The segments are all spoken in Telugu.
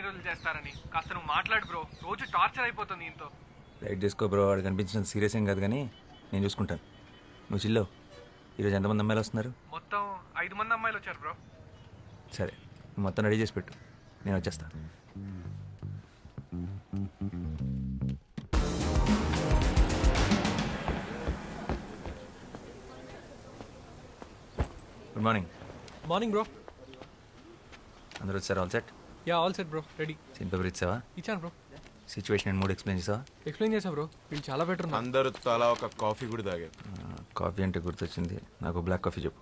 ఎన్ని రోజులు చేస్తారని. కాస్త నువ్వు మాట్లాడు బ్రో, రోజు టార్చర్ అయిపోతుంది దీంతో. రైట్ చేసుకో బ్రో, వాడు కనిపించినంత సీరియస్ ఏం కాదు కానీ నేను చూసుకుంటాను. నువ్వు చిల్లో. ఈరోజు ఎంతమంది అమ్మాయిలు వస్తున్నారు? మొత్తం 5 మంది అమ్మాయిలు వచ్చారు బ్రో. సరే, నువ్వు మొత్తం రెడీ చేసి పెట్టు, నేను వచ్చేస్తాను. Good morning. Morning bro. అందరూ వచ్చారు? All set? Yeah all set bro, ready. Scene paper ఇచ్చావా? ఇచ్చాను bro. Situation and mood explain చేసావా? ఎక్స్ప్లెయిన్ చేసా బ్రో, వీళ్ళు చాలా బెటర్. అందరూ తలా ఒక కాఫీ కూడా తాగారు. కాఫీ అంటే గుర్తొచ్చింది, నాకు బ్లాక్ కాఫీ చెప్పు.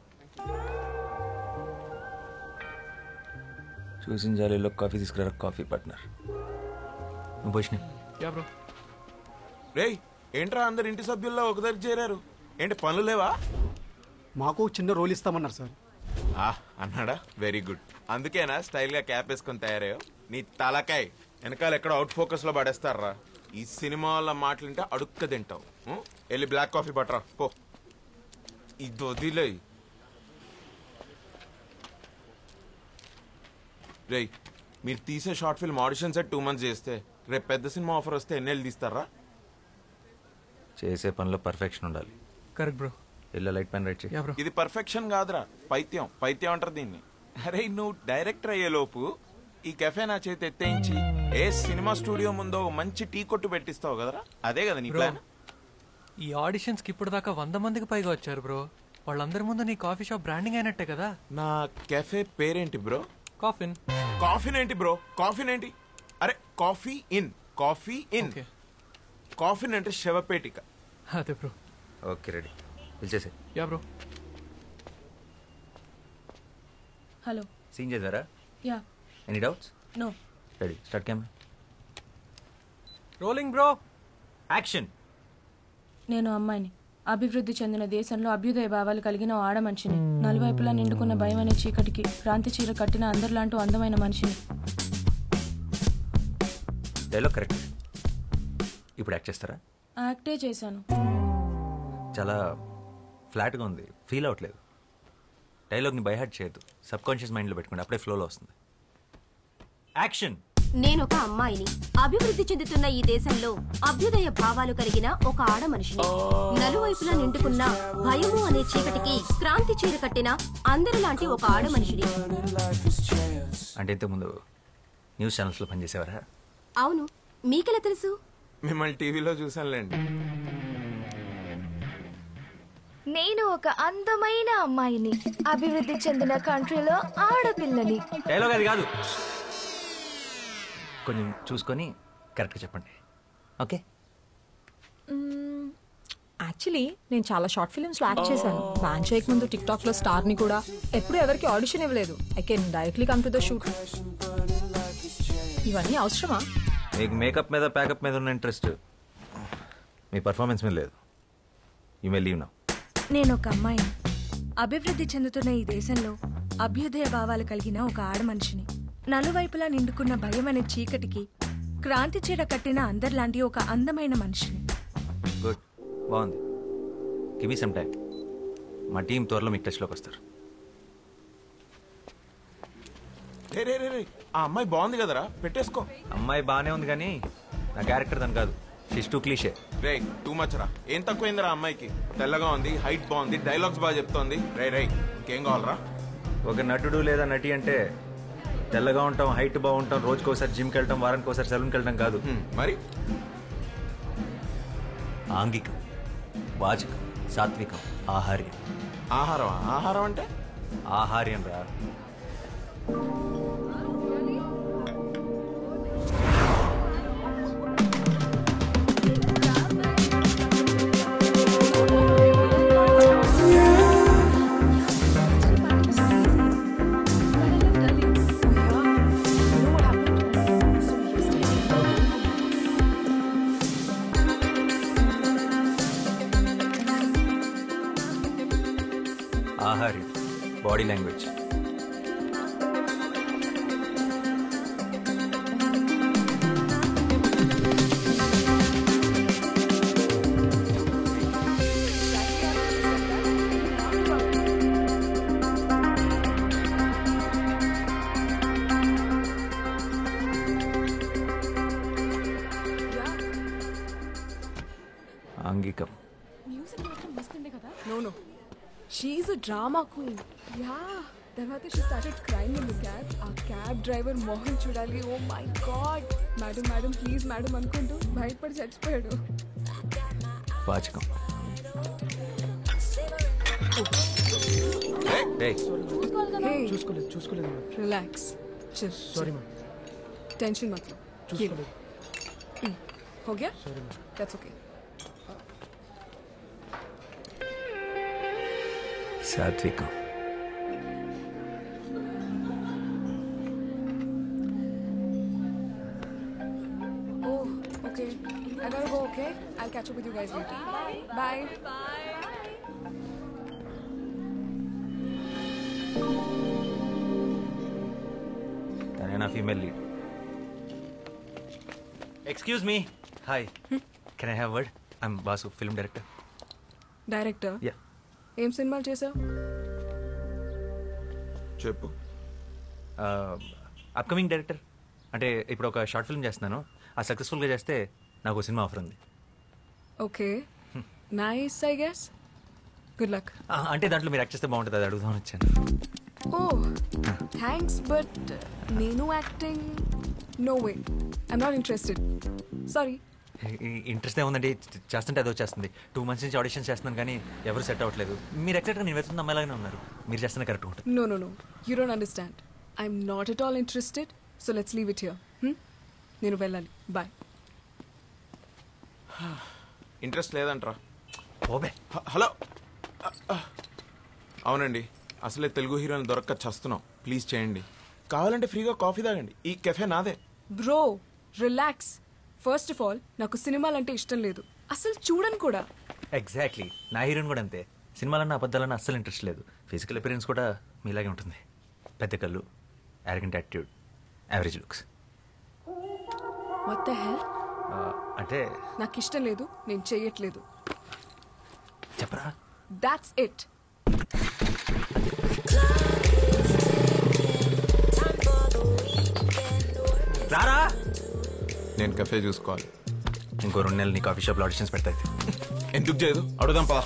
చూసిన జాలీలో కాఫీ తీసుకురా కాఫీ పార్ట్నర్. నువ్వు పోషినా? Yeah bro. రేయ్ ఏంట్రా అందరు ఇంటి సభ్యుల్లో ఒక దగ్గర చేరారు, ఏంటి పనులు లేవా? మాకు చిన్న రోల్ ఇస్తామన్నారు సార్. అన్నాడా? Very good. అందుకేనా స్టైల్గా క్యాప్ వేసుకొని తయారయ్యో? నీ తలకాయ్ వెనకాల ఎక్కడ అవుట్ ఫోకస్లో పడేస్తారా? ఈ సినిమా వాళ్ళ మాటలుంటే అడుక్క తింటావు. వెళ్ళి బ్లాక్ కాఫీ పట్టరా పో. ఇది వదిలే. రేయ్ మీరు తీసే short film audition set 2 months చేస్తే రేపు పెద్ద సినిమా ఆఫర్ వస్తే ఎన్నేళ్ళు తీస్తారా? చేసే పనిలో పర్ఫెక్షన్ ఉండాలి. Correct bro. Yellow light pen write చేయి. Yeah bro. ఇది పర్ఫెక్షన్ కాదురా, పైత్యం. పైత్యం అంటారు దీన్ని. అరే నువ్వు డైరెక్టర్ అయ్యే లోపు ఈ కెఫే నా చేతి ఎత్తేయించి ఏ సినిమా స్టూడియో ముందో మంచి టీ కొట్టు పెట్టిస్తావు కదరా, అదే కదా నీ ప్లాన్? ఈ ఆడిషన్స్కి ఇప్పుడు దాకా 100 మందికి పైగా వచ్చారు బ్రో. వాళ్ళందరి ముందు నీ కాఫీ షాప్ బ్రాండింగ్ అయినట్టే కదా. నా కెఫే పేరేంటి బ్రో? కాఫిన్. కాఫీన్ ఏంటి బ్రో? కాఫీన్ ఏంటి? అరే coffee in, coffee in. Coffin అంటే శవపేటిక. అదే బ్రో. ఓకే రెడీ, పిలిచేసే. Yeah bro. హలో. సీన్ చేద్దారా? Yeah. Any doubts? No. Ready, start camera. Rolling bro. Action. నేను అమ్మాయిని, అభివృద్ధి చెందిన దేశంలో అభ్యుదయ భావాలు కలిగిన ఓ ఆడ మనిషిని, నలువైపులా నిండుకున్న భయం అనే చీకటికి క్రాంతి చీర కట్టిన అందరిలాంటి అందమైన మనిషిని. Dialogue correct. ఇప్పుడు యాక్ట్ చేస్తారా? యాక్టే చేశాను. చాలా ఫ్లాట్గా ఉంది, ఫీల్ అవ్వట్లేదు. డైలాగ్ని బైహార్ట్ చేయొద్దు, సబ్ కాన్షియస్ మైండ్లో పెట్టుకోండి, అప్పుడే ఫ్లోలో వస్తుంది. యాక్షన్. నేను ఒక అమ్మాయిని, అభివృద్ధి చెందుతున్న ఈ దేశంలో అభ్యుదయ భావాలు కలిగిన ఒక ఆడ మనిషిని, నలువైపులా నిండుకున్న భయము అనే చీకటికి క్రాంతి చీర కట్టిన అందరిలాంటి ఒక ఆడ మనిషిని. అంటే ఇంతకుముందు న్యూస్ ఛానల్స్లో పనిచేసేవారా? అవును, మీకెలా తెలుసు? మిమ్మల్ని టీవీలో చూసానులేండి. నేను ఒక అందమైన అమ్మాయిని, అభివృద్ధి చెందిన కంట్రీలో ఆడపిల్లని. డైలాగ్ అది కాదు, కొంచెం చూసుకొని కరెక్ట్గా చెప్పండి. ఓకే. యాక్చువల్లీ నేను చాలా షార్ట్ ఫిల్మ్స్లో యాక్ట్ చేశాను. బ్యాన్ చేయకముందు టిక్టాక్లో స్టార్ని కూడా. ఎప్పుడు ఎవరికి ఆడిషన్ ఇవ్వలేదు. I can directly come to the shoot. ఇవన్నీ అవసరమా? మీకు మేకప్ మీద ప్యాకప్ మీద ఉన్న ఇంట్రెస్ట్ మీ పర్ఫార్మెన్స్ మీద లేదు. You may leave now. నేను ఒక అమ్మాయిని, అభివృద్ధి చెందుతున్న ఈ దేశంలో అభ్యుదయ భావాలు కలిగిన ఒక ఆడ మనిషిని, నలువైపులా నిండుకున్న భయం అనే చీకటికి క్రాంతి చీర కట్టిన అందరిలాంటి ఒక అందమైన మనిషిని. గుడ్, బాగుంది. Give me some time. మా టీం త్వరలో మీకు టచ్లోకి వస్తారు. రే రే రే రే, ఆ అమ్మాయి బాగుంది కదరా, పెట్టేసుకో. అమ్మాయి బాగానే ఉంది కానీ నా క్యారెక్టర్ దాని కాదు. She's too cliche. రే టూ మచ్ రా. ఏం తక్కువైందిరా అమ్మాయికి? తెల్లగా ఉంది, హైట్ బాగుంది, డైలాగ్స్ బాగా చెప్తోంది. రే రే ఇంకేం కావాలరా? ఒక నటుడు లేదా నటి అంటే తెల్లగా ఉంటాం, హైట్ బాగుంటాం, రోజుకోసారి జిమ్కి వెళ్ళటం, వారానికి ఒకసారి సెలూన్కి వెళ్ళటం కాదు. మరి ఆంగికం, వాచకం, సాత్వికం, ఆహార్యం. ఆహారం? ఆహారం అంటే ఆహార్యం రా. ఆహార్యం, బాడీ లాంగ్వేజ్. ఆంగికం. మ్యూజిక్ మాత్రం మస్తుండే కదా. No. She's a drama queen. Yeah. తర్వాత she started crying in the cab. ఆ క్యాబ్ డ్రైవర్ మోహన్ చూడాలి. Oh my god. Madam please madam అనుకుంటూ బయటపడి చచ్చిపోయాడు. వాచకం. చూసుకోలేదు రిలాక్స్. Sorry ma'am. టెన్షన్ మत लो. చూసుకోలేదు. हो गया? That's okay. సాత్వికం. Oh, okay. I gotta go, okay? I'll catch up with you guys later. Bye. తనే నా female lead. Excuse me. Hi, can I have word? I'm boss, film director. Director? Yeah. ఏం సినిమాలు చేసావు? చెప్పు. Upcoming director. అంటే ఇప్పుడు ఒక షార్ట్ ఫిల్మ్ చేస్తున్నాను. ఆ సక్సెస్ఫుల్గా చేస్తే నాకు సినిమా ఆఫర్ ఉంది. Okay, nice. I guess good luck. అంటే దాంట్లో మీరు యాక్ట్ చేస్తే బాగుంటుంది, అది అడుగుదామని వచ్చాను. ఓ థ్యాంక్స్, బట్ నేను acting no way. I'm not interested, sorry. Interest ఏముందండి, చేస్తుంటే అదో చేస్తుంది. 2 months నుంచి ఆడిషన్స్ చేస్తున్నాను కానీ ఎవరు సెట్ అవ్వట్లేదు. మీరు ఎగ్జాక్ట్గా నేను వెళ్తున్న అమ్మాయిలాగానే ఉన్నారు. మీరు చేస్తున్న కరెక్ట్ ఉంటుంది. No you don't understand. I'm not at all interested, so let's leave it here. నేను వెళ్ళాలి. బాయ్. ఇంట్రెస్ట్ లేదంట్రా. ఓబే. హలో. అవునండి, అసలే తెలుగు హీరోని దొరక్క చస్తున్నాం. ప్లీజ్ చేయండి. కావాలంటే ఫ్రీగా కాఫీ తాగండి. ఈ కెఫే నాదే. Bro relax. First of all నాకు సినిమాలంటే ఇష్టం లేదు, అసలు చూడను కూడా. ఎగ్జాక్ట్లీ, నా హీరోయిన్ కూడా అంతే. సినిమాలన్నా అబద్ధాలన్నా అస్సలు ఇంట్రెస్ట్ లేదు. ఫిజికల్ అపిరెన్స్ కూడా మీలాగే ఉంటుంది. పెద్ద కళ్ళు, arrogant attitude, average looks. What the హెల్? అంటే నాకు ఇష్టం లేదు, నేను చెయ్యట్లేదు. చెప్పరా? That's it. రారా. నేను కెఫే చూసుకోవాలి. ఇంకో 2 నెలలు నీ కాఫీ షాప్లో ఆడిషన్స్ పెడతాయి. ఎందుకు చేయదు? అడుగుదాం పా.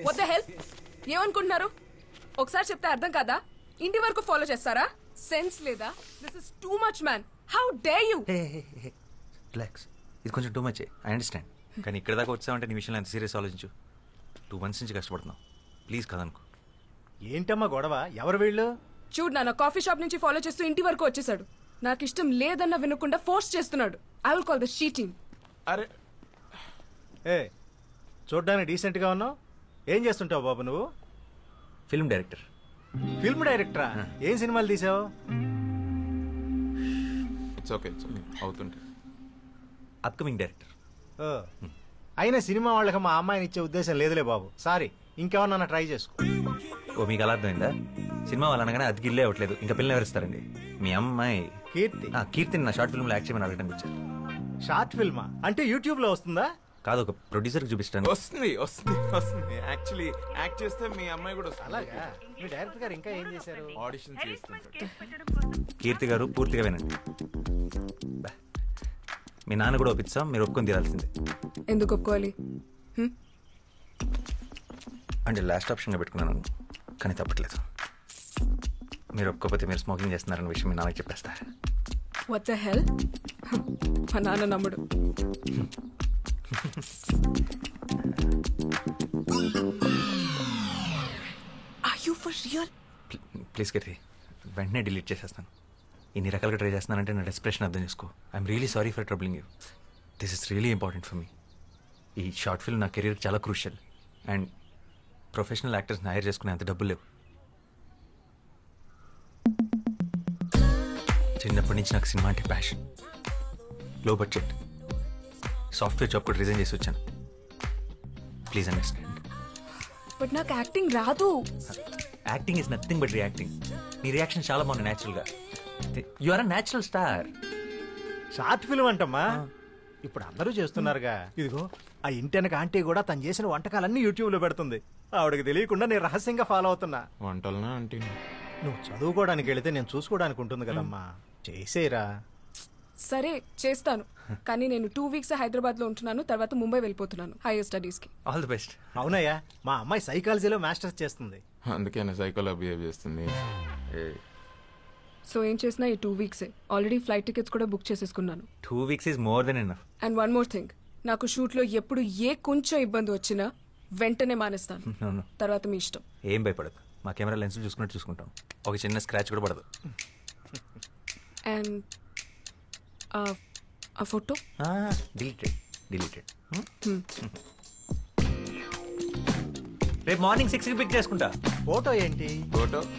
వాట్ ద హెల్? ఏమనుకుంటున్నారు? ఒకసారి చెప్తే అర్థం కాదా? ఇంటి వరకు ఫాలో చేస్తారా? సెన్స్ లేదా? This is too much man. How dare you? Relax, ఇది కొంచెం టూ మచ్. ఐ అండర్స్టాండ్, కానీ ఇక్కడ దాకా వచ్చావంటే నీ విషయంలో ఎంత సీరియస్ ఆలోచించు. 2 months నుంచి కష్టపడుతున్నావు. ప్లీజ్ కదనుకో. ఏంటమ్మా గొడవ? ఎవరు వీళ్ళు? చూడు, నా కాఫీ షాప్ నుంచి ఫాలో చేస్తూ ఇంటి వరకు వచ్చేసాడు. నాకు ఇష్టం లేదన్న వినకుండా ఫోర్స్ చేస్తున్నాడు. I will call the sheeting. అరే చూడ్డానికి డీసెంట్గా ఉన్నావు. ఏం చేస్తుంటావు బాబు నువ్వు? Film director. ఫిల్మ్ డైరెక్టరా? ఏం సినిమాలు తీసావు? ఇట్స్ ఓకే అవుతుంటే. Upcoming director. అయినా సినిమా వాళ్ళకి మా అమ్మాయిని ఇచ్చే ఉద్దేశం లేదులే బాబు. సారీ, ఇంకెవరన్నా ట్రై చేసుకో. ఓ, మీకు అలా అర్థమైందా? సినిమా వాళ్ళు అనగానే అది గిల్లే అవ్వట్లేదు, ఇంకా పిల్లలు ఎవరిస్తారండి? మీ అమ్మాయి కీర్తి. కీర్తిని నా షార్ట్ ఫిల్మ్లో యాక్ట్ చేయమని అడగడానికి వచ్చాను. షార్ట్ ఫిల్మా? అంటే యూట్యూబ్లో వస్తుందా? కాదు, ఒక ప్రొడ్యూసర్కి చూపిస్తాను. వస్తుంది. యాక్చువల్లీ యాక్ట్ చేస్తే మీ అమ్మాయి కూడా వస్తుంది. అలాగా? మీ డైరెక్టర్ గారు ఇంకా ఏం చేశారు? ఆడిషన్ చేస్తుంటారు. కీర్తి గారు పూర్తిగా వినండి. మీ నాన్న కూడా ఒప్పిస్తాం, మీరు ఒప్పుకొని తీరాల్సిందే. ఎందుకు ఒప్పుకోవాలి? అంటే లాస్ట్ ఆప్షన్గా పెట్టుకున్నాను, కానీ తప్పట్లేదు. మీరు ఒప్పుకోకపోతే మీరు స్మోకింగ్ చేస్తున్నారన్న విషయం మీ నాన్నకి చెప్పేస్తారు. What the hell? మా నాన్న నమ్ముడు. Are you for real? Please Keerthi, వెంటనే డిలీట్ చేసేస్తాను. ఇన్ని రకాలుగా ట్రై చేస్తున్నానంటే నా డెస్ప్రెషన్ అర్థం చేసుకో. I'm really sorry for troubling you. This is really important for me. ఈ షార్ట్ ఫిల్మ్ నా కెరీర్కి చాలా క్రూషియల్. అండ్ ప్రొఫెషనల్ యాక్టర్స్ని హైర్ చేసుకునే అంత డబ్బులు లేవు. చిన్నప్పటి నుంచి నాకు సినిమా అంటే passion. Low budget software job కూడా రిజైన్ చేసి వచ్చాను. Please understand. బట్ నాకు యాక్టింగ్ రాదు. Acting is nothing but reacting. నీ రియాక్షన్ చాలా బాగుంది న్యాచురల్గా. You are a natural star. Short film అంటమ్మా. ఇప్పుడు అందరూ చేస్తున్నారుగా. ఇదిగో ఆ ఇంటెనక ఆంటీ కూడా తను చేసిన వంటకాలన్నీ యూట్యూబ్ లో పెడుతుంది. ఆవిడకి తెలియకుండా నేను రహస్యంగా ఫాలో అవుతున్నా. వంటలనా ఆంటీ? నువ్వు చదువుకోవడానికి వెళితే నేను చూసుకోవడానికి ఉంటుంది కదమ్మా. చేసేరా. సరే చేస్తాను, కానీ నేను 2 weeks హైదరాబాద్ లో ఉంటున్నాను, తర్వాత ముంబై వెళ్ళిపోతున్నాను హైయర్ స్టడీస్ కి. All the best. అవునయ్యా, మా అమ్మాయి సైకాలజీలో మాస్టర్స్ చేస్తుంది. అందుకే సైకోలో బిహేవ్ చేస్తుంది. సో ఏం చేసినా ఈ 2 weeks ఆల్రెడీ ఫ్లైట్ టికెట్స్ కూడా బుక్ చేసేసుకున్నాను. 2 weeks is more than enough. And one more thing, నాకు షూట్ లో ఎప్పుడు ఏ కొంచెం ఇబ్బంది వచ్చినా వెంటనే మానేస్తాను. No. తర్వాత మీ ఇష్టం. ఏం భయపడదు, మా కెమెరా లెన్స్ చూసుకున్నట్టు చూసుకుంటాం. ఒక చిన్న స్క్రాచ్ కూడా పడదు. అండ్ ఆ ఫోటో డిలీటెడ్. రేపు మార్నింగ్ 6కి పిక్ చేసుకుంటా. ఫోటో ఏంటి?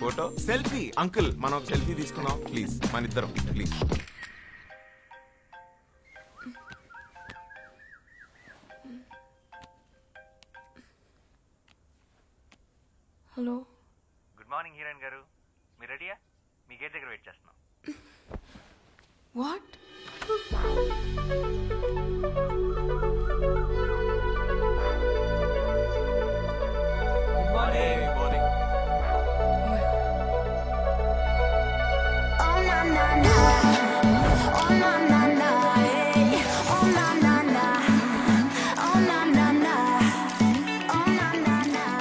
Photo selfie. అంకుల్ మనం ఒక సెల్ఫీ తీసుకున్నాం ప్లీజ్, మన ఇద్దరం please. Hello, good morning heroine గారు, మీరు రెడీయా? మీ గేట్ దగ్గర వెయిట్ చేస్తున్నాం. వాట్?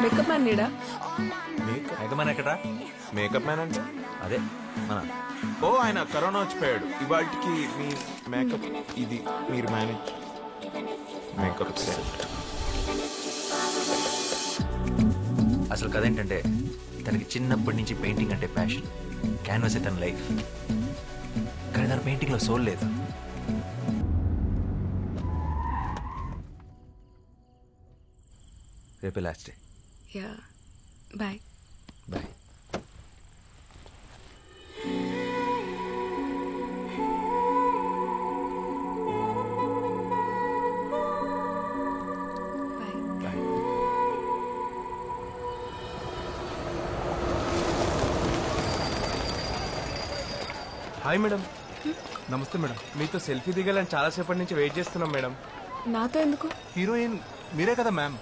మేకప్ మ్యాన్ నీడా? మేకప్ ఎక్కడా? మేకప్ మ్యాన్ అంటే అదే మన. ఓ ఆయన కరోనా వచ్చిపోయాడు. ఇవాళకి మీ మేకప్ ఇది మీరు మేనేజ్ మేకప్ సెట్. అసలు కథ ఏంటంటే తనకి చిన్నప్పటి నుంచి పెయింటింగ్ అంటే ప్యాషన్. క్యాన్వాస్ తన లైఫ్, కానీ తన పెయింటింగ్లో సోల్ లేదు. రేపే last day. Yeah, bye. Bye. Hi madam. Namaste madam. మీతో సెల్ఫీ దిగాలని చాలాసేపటి నుంచి వెయిట్ చేస్తున్నాం మేడం. నాతో ఎందుకు? హీరోయిన్ మీరే కదా మ్యామ్?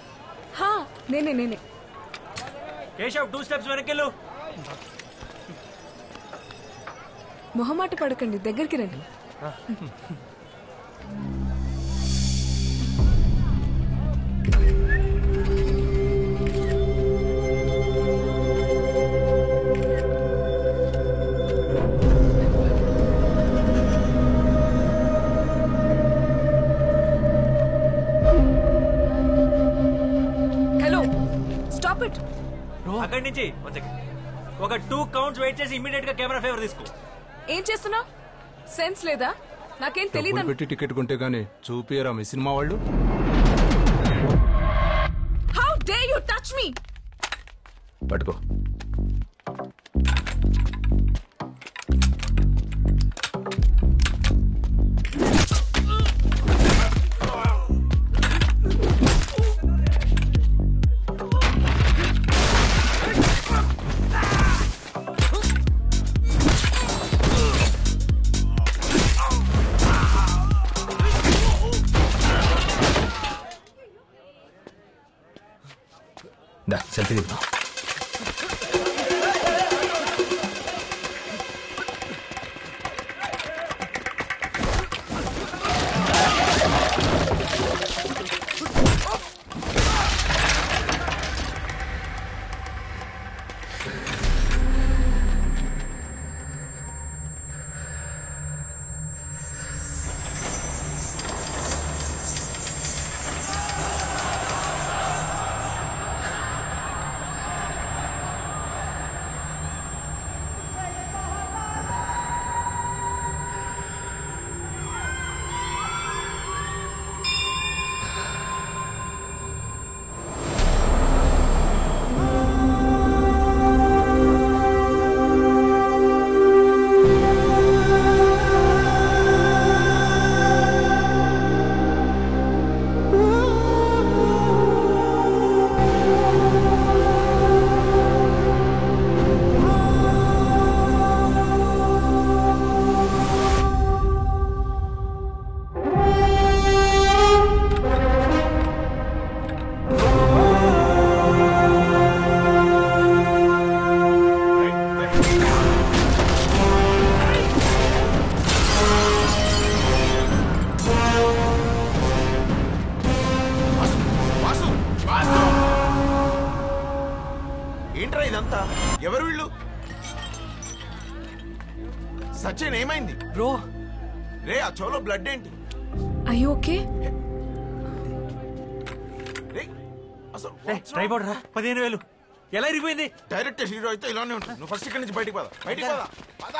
హా, నేనే. కేశవ్ 2 steps వెనకెళ్ళు. మొహమాట పడకండి, దగ్గరికి రండి. అక్కడి నుంచి ఒక 2 counts వెయిట్ చేసి ఇమీడియట్ గా కెమెరా ఫేవర్ తీసుకో. ఏం చేస్తున్నావు? సెన్స్ లేదా? నాకేం తెలియదు. పెట్టి టికెట్ కొంటే గానీ చూపియరా మీ సినిమా వాళ్ళు? How day you touch me? పట్టుకో. సెల్ఫీ దిగుతాం. ఎవరు వీళ్ళు? సచిన్ ఏమైంది బ్రో? రే ఆ చెవులో బ్లడ్ ఏంటి? I okay? ట్రైపాడ్ రా 15,000 ఎలా ఇరిగిపోయింది? డైరెక్ట్ హీరో అయితే ఇలానే ఉంటుంది. నువ్వు ఫస్ట్ ఇక్కడి నుంచి బయటికి పద. బయటికి పద. పద.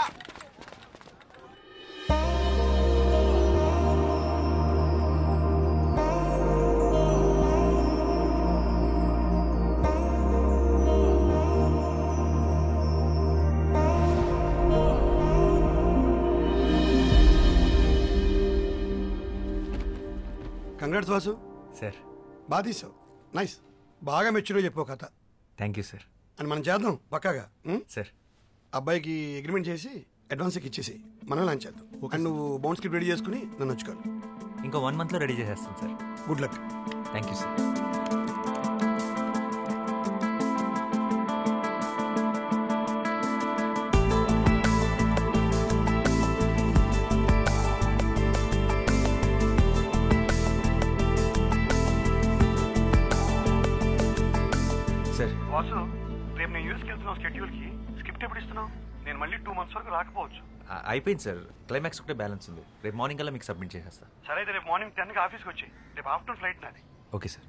కంగ్రాట్స్ వాసు. సార్ బాగా తీసావు. నైస్. బాగా మెచ్యూర్గా చెప్పావు కథ. Thank you sir. అని మనం చేద్దాం పక్కాగా. సార్ అబ్బాయికి అగ్రిమెంట్ చేసి అడ్వాన్స్ ఇచ్చేసి మనం లాంచ్ చేద్దాం. అండ్ నువ్వు బౌండ్ స్క్రిప్ట్ రెడీ చేసుకుని నన్ను వచ్చుకోవాలి. ఇంకో 1 monthలో రెడీ చేసేస్తాను sir. Good luck. Thank you sir. Sir Vasu, రేపు నేను యూఎస్కి వెళ్తున్నావు. షెడ్యూల్కి స్క్రిప్ట్ ఎప్పుడు ఇస్తున్నావు? నేను మళ్ళీ 2 months వరకు రాకపోవచ్చు. అయిపోయింది సార్. క్లైమాక్స్ ఒకటే బ్యాలెన్స్ ఉంది. రేపు మార్నింగ్ కల్లా మీకు సబ్మిట్ చేసేస్తా. సరే అయితే రేపు మార్నింగ్ 10కి ఆఫీస్కి వచ్చి, రేపు ఆఫ్టర్నూన్ ఫ్లైట్ నాది. Okay sir.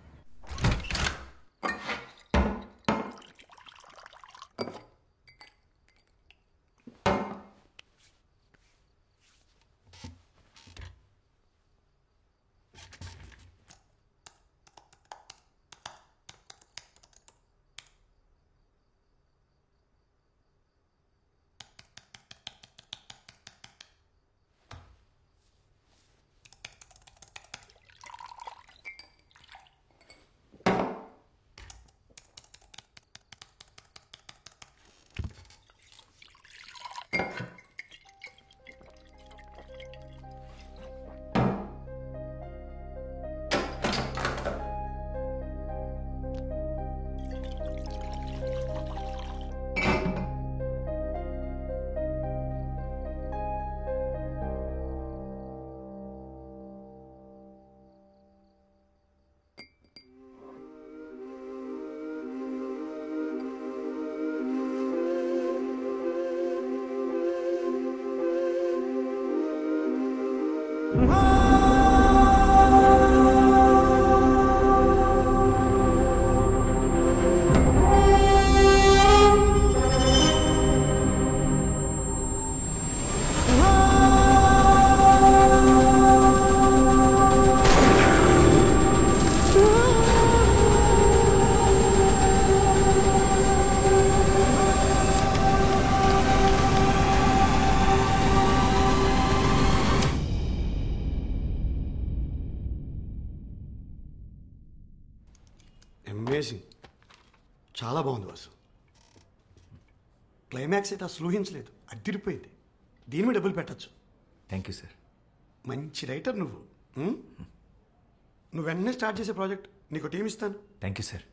అమేజింగ్. చాలా బాగుంది వాసు. క్లైమాక్స్ అయితే అసలు ఊహించలేదు. అదిరిపోయింది. దీని మీద డబ్బులు పెట్టచ్చు. Thank you sir. మంచి రైటర్ నువ్వు. నువ్వు వెంటనే స్టార్ట్ చేసే ప్రాజెక్ట్ నీకు టీం ఇస్తాను. Thank you sir.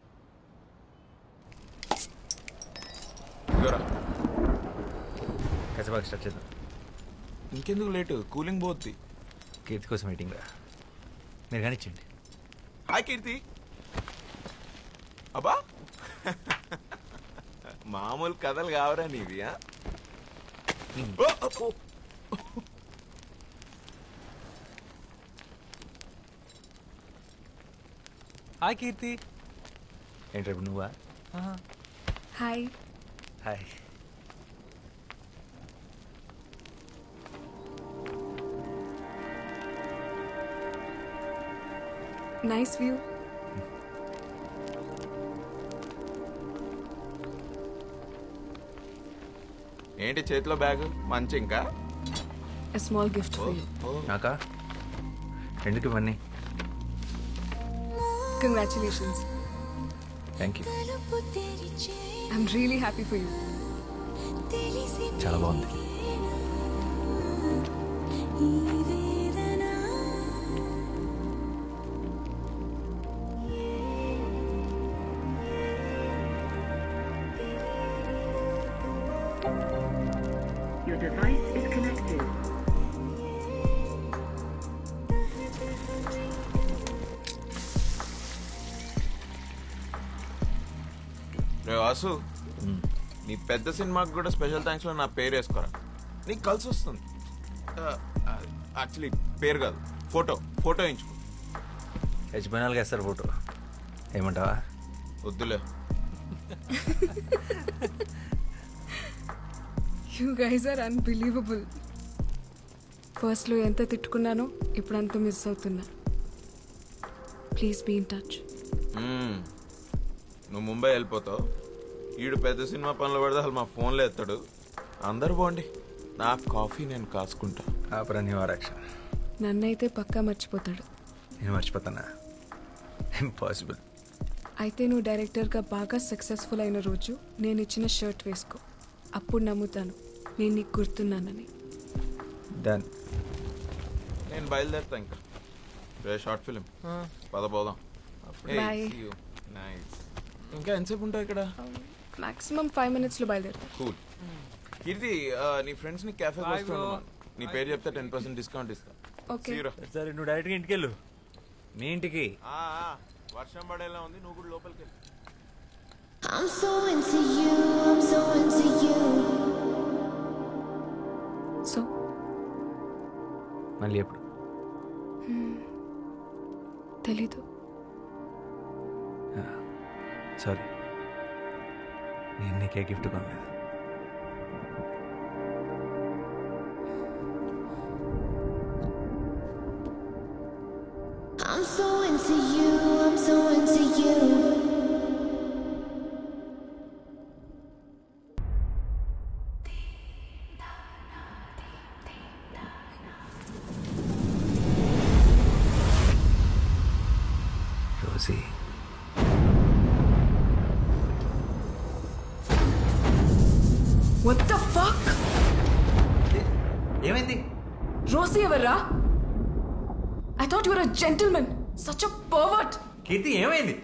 కసబాగా స్టార్ట్ చేద్దాం. ఇంకెందుకు లేటు? కూలింగ్ పోద్ది. కీర్తి కోసం వెయిటింగ్ రా. మీరు కానిచ్చేయండి. హాయ్ కీర్తి. అబ్బా మామూలు కథలు కావరా నీవి? హాయ్ కీర్తి. ఏంటి రేపు నువ్వా? హాయ్. హాయ్. Nice view. ఏంటి చేతిలో బ్యాగ్? మంచి ఇంకా A small gift for you. నాకా? ఎందుకు ఇవన్నీ? Congratulations. Thank you. I'm really happy for you. చాలా బాగుంది. Your device is connected. రే వాసు, నీ పెద్ద సినిమాకి కూడా స్పెషల్ థ్యాంక్స్లో నా పేరు వేసుకోరా, నీకు కలిసి వస్తుంది. యాక్చువల్లీ పేరు కాదు, ఫోటో వేయించుకో. యజమానాలుగా వేస్తారు ఫోటో, ఏమంటావా? వద్దులే. You guys are unbelievable. ఫస్ట్లో ఎంత తిట్టుకున్నానో ఇప్పుడు అంత మిస్ అవుతున్నా. Please be in touch. నువ్వు ముంబై వెళ్ళిపోతావు, ఈడు పెద్ద సినిమా పనులు పడితే అసలు మా ఫోన్లో ఎత్తాడు. అందరు బాగుండి, నా కాఫీ నేను కాసుకుంటా. నన్నైతే పక్కా మర్చిపోతాడు. నేను మర్చిపోతానా? ఇంపాసిబుల్. అయితే నువ్వు డైరెక్టర్గా బాగా సక్సెస్ఫుల్ అయిన రోజు నేను ఇచ్చిన షర్ట్ వేసుకో, అప్పుడు నమ్ముతాను నేను నీకు గుర్తున్నానని. డన్. నేను బయలుదేరుతా ఇంకా. షార్ట్ ఫిలిం పదపోదాం. Bye. ఇంకా ఎంతసేపు ఉంటావు ఇక్కడ? మాక్సిమం 5 minutes బయలుదేరుతా. కూల్. కీర్తి, నీ ఫ్రెండ్స్ ని క్యాఫే వస్తున్నాను, నీ పేరు చెప్తే 10% డిస్కౌంట్ ఇస్తా. ఓకే సరే, నువ్వు డైరెక్ట్గా ఇంటికి వెళ్ళు. మీ ఇంటికి వర్షం పడేలా ఉంది, నువ్వు కూడా లోపలికి వెళ్ళు. I'm so into you, I'm so into you. So మళ్ళీ ఎప్పుడు? తెలీదు. సారీ, నేను నీకే గిఫ్ట్ కొనలేదు. I'm so into you, I'm so into you. Rosie, What the fuck? ఏమైంది? రోసీ ఎవర్రా? I thought you were a gentleman. Such a pervert. కీర్తి, ఏమైంది?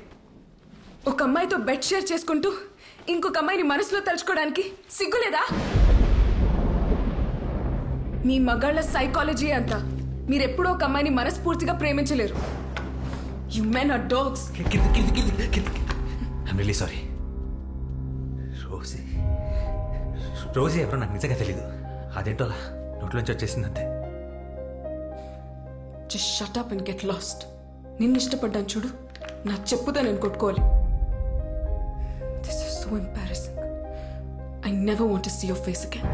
ఒక అమ్మాయితో బెడ్ షేర్ చేసుకుంటూ ఇంకొక అమ్మాయిని మనసులో తలుచుకోవడానికి సిగ్గులేదా? మీ మగాళ్ళ సైకాలజీ అంతా. మీరెప్పుడూ ఒక అమ్మాయిని మనస్ఫూర్తిగా ప్రేమించలేరు. You men are dogs. I'm really sorry. Rosie ఎవరో నాకు నిజంగా తెలీదు. అదేంటో అలా నోట్లోంచి వచ్చేసింది అంతే. Just shut up and get lost. నిన్ను ఇష్టపడ్డాను చూడు, నా చెప్పుతో నేను కొట్టుకోవాలి. This is so embarrassing. I never want to see your face again.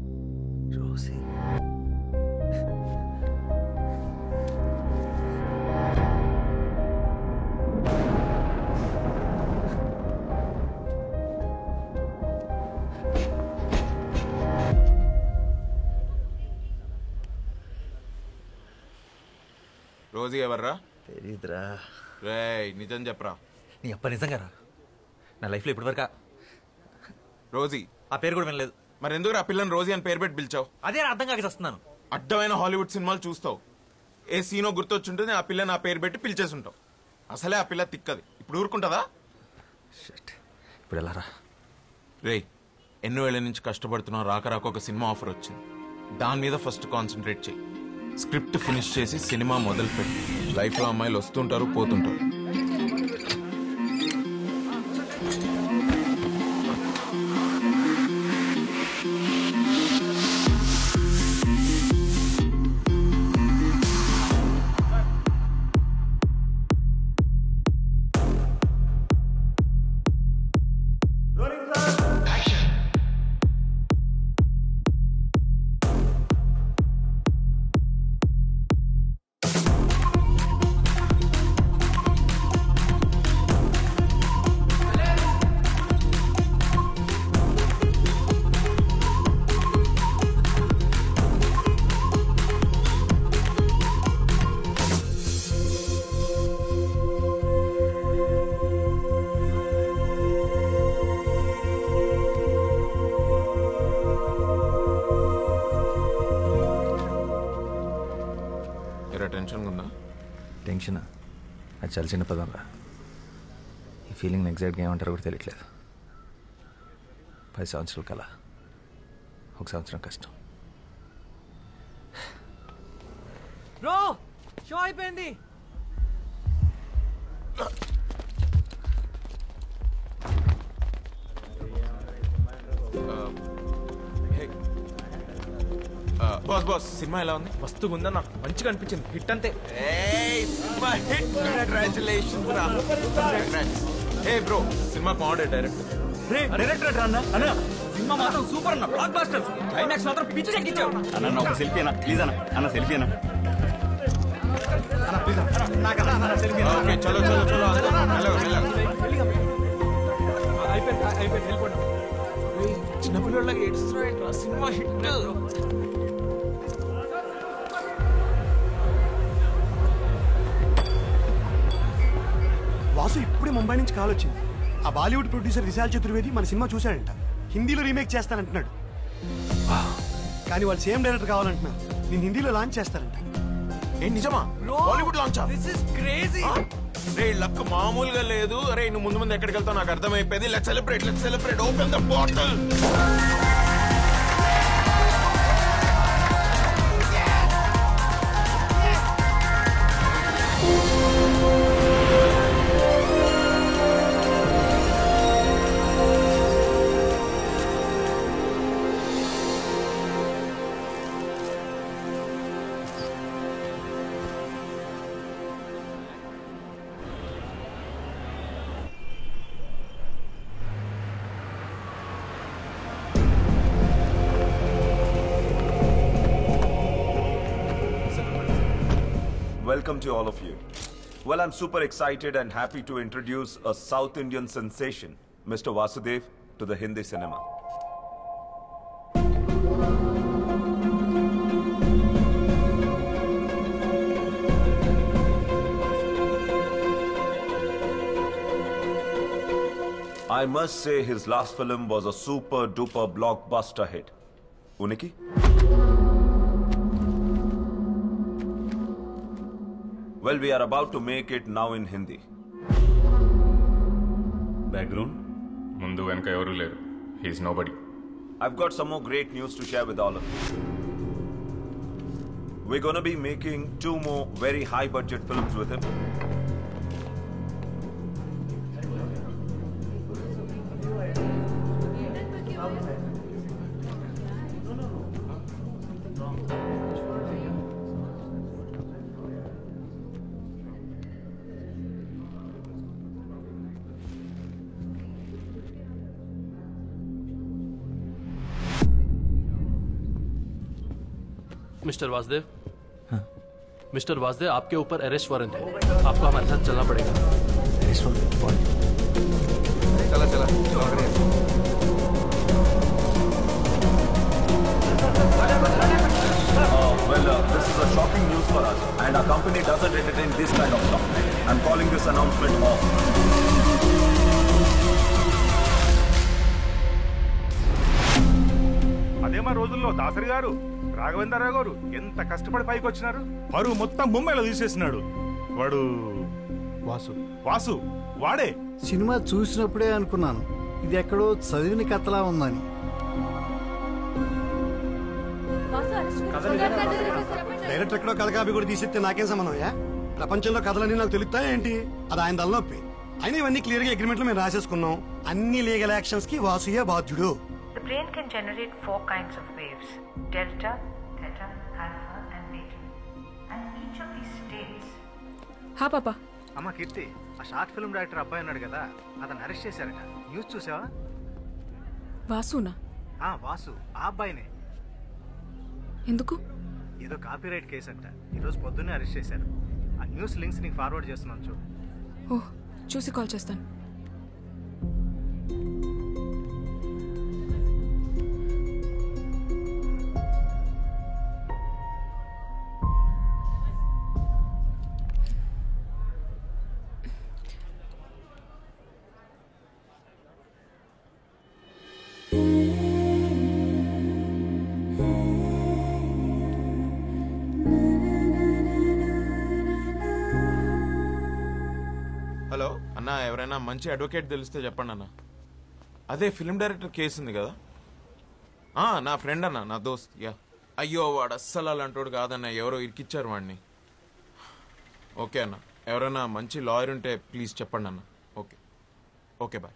Rosie, Rosie ఎవర్రా? తెలీదురా. రేయ్, నిజం చెప్పరా. నీ అప్ప నిజంగా రా. నా లైఫ్లో ఇప్పటివరకు రోజీ ఆ పేరు కూడా వినలేదు. మరి ఎందుకు ఆ పిల్లని రోజీ అని పేరు పెట్టి పిలిచావు? అదే అర్థం కాక వస్తున్నాను. అడ్డమైన హాలీవుడ్ సినిమాలు చూస్తావు, ఏ సీనో గుర్తొచ్చుంటుంది, ఆ పిల్లని ఆ పేరు పెట్టి పిలిచేసి ఉంటావు. అసలే ఆ పిల్ల తిక్కది, ఇప్పుడు ఊరుకుంటుందా? ఇప్పుడు ఎలా రా? రేయ్, ఎన్నో ఏళ్ళ నుంచి కష్టపడుతున్నావు, రాక ఒక సినిమా ఆఫర్ వచ్చింది. దాని మీద ఫస్ట్ కాన్సన్ట్రేట్ చేయి. స్క్రిప్ట్ ఫినిష్ చేసి సినిమా మొదలు పెట్టి. లైఫ్లో అమ్మాయిలు వస్తుంటారు, పోతుంటారు. టెన్షన్ అది చాలా చిన్న పదం రా. ఈ ఫీలింగ్ ఎగ్జాక్ట్గా ఏమంటారో కూడా తెలియట్లేదు. 10 సంవత్సరాల కల, 1 సంవత్సరం కష్టం. బ్రో షో అయిపోయింది. బాస్ సినిమా ఎలా ఉంది? మస్తుగా ఉందన్న, మంచిగా అనిపించింది. హిట్ అంతే. కంగ్రాచులేషన్స్ రా. హే బ్రో, సినిమా బాగుండే డైరెక్టర్ అన్న అన్న సినిమా మాత్రం సూపర్ అన్న, బ్లాక్ బాస్టర్. క్లైమాక్స్ మాత్రం పిచ్చి ఎక్కించావు అన్న. ఒక సెల్ఫీ అన్న ప్లీజ్ అన్న సెల్ఫీ అన్న. ఓకే చలో చలో చలో అయిపోయింది వెళ్ళిపోండి. చిన్నపిల్లలకి ఏడుస్తున్నాడు, సినిమా హిట్. వాసు ఇప్పుడే ముంబై నుంచి కాల్ వచ్చింది. ఆ బాలీవుడ్ ప్రొడ్యూసర్ విశాల్ చతుర్వేది మన సినిమా చూశాడంట, హిందీలో రీమేక్ చేస్తానంటున్నాడు. కానీ వాళ్ళు సేమ్ డైరెక్టర్ కావాలంటున్నారు. నేను హిందీలో లాంచ్ చేస్తారంట. ఏ నిజమా? Bollywood launch? This is crazy. Ray luck మామూలుగా లేదు. అరే నువ్వు ముందు ముందు ఎక్కడికి వెళ్తావు నాకు అర్థమైపోయింది. Let's celebrate open the bottle. Welcome to all of you. Well, I'm super excited and happy to introduce a South Indian sensation, Mr. Vasudev, to the Hindi cinema. I must say his last film was a super duper blockbuster hit. Uniki? Well, we are about to make it now in Hindi. Background? Mundu venka evaru leru. He is nobody. I've got some more great news to share with all of you. We're gonna be making 2 more very high budget films with him. Mister Vasudev, mister Vasudev, आपके ऊपर अरेस्ट वारंट है. आपको हमारे साथ चलना पड़ेगा. Arrest warrant? चला This is a shocking news for us, and our company doesn't entertain this kind of stuff. I'm calling this announcement off. అదే మా రోజుల్లో దాసరి గారు, రాఘవేంద్రరావు గారు ఎంత కష్టపడి పైకి వచ్చినారు. పరువు మొత్తం ముంబైలో తీసేసినాడు వాడు. వాసు వాడే. సినిమా చూసినప్పుడే అనుకున్నాను ఇది ఎక్కడో చదివిన కథలా ఉందని. డైరెక్టర్ ఎక్కడో కథ కాపీ కూడా తీసేస్తే నాకేం సంబంధమయ్యా? ప్రపంచంలో కథలన్నీ నాకు తెలుస్తాయా ఏంటి? అది ఆయన తలనొప్పి. అయినా ఇవన్నీ క్లియర్ గా అగ్రిమెంట్ లో మేము రాసేసుకున్నాం. అన్ని లీగల్ యాక్షన్స్ కి వాసుయే బాధ్యుడు. The brain can generate 4 kinds of waves: delta, theta, alpha and beta. And each of these states. హా పాపా. అమ్మ కీర్తి, ఆ షార్ట్ ఫిల్మ్ డైరెక్టర్ అబ్బాయి ఉన్నాడు కదా, అతను అరెస్ట్ చేశారట. న్యూస్ చూసావా? వాసునా? వాసు, ఆ అబ్బాయినే. ఎందుకు? ఏదో కాపీరైట్ కేసు అంట. ఈరోజు పొద్దున్నే అరెస్ట్ చేశారు. ఆ న్యూస్ లింక్స్ నీకు ఫార్వర్డ్ చేస్తున్నాను చూడు. ఓహ్, చూసి కాల్ చేస్తాను. హలో అన్న, ఎవరైనా మంచి అడ్వకేట్ తెలిస్తే చెప్పండి అన్న. అదే ఫిల్మ్ డైరెక్టర్ కేసు ఉంది కదా, నా ఫ్రెండ్ అన్న, నా దోస్త్. యా. అయ్యో వాడు అస్సలు అలాంటోడు కాదన్న, ఎవరో ఇరికిచ్చారు వాడిని. ఓకే అన్న, ఎవరైనా మంచి లాయర్ ఉంటే ప్లీజ్ చెప్పండి అన్న. Okay okay bye.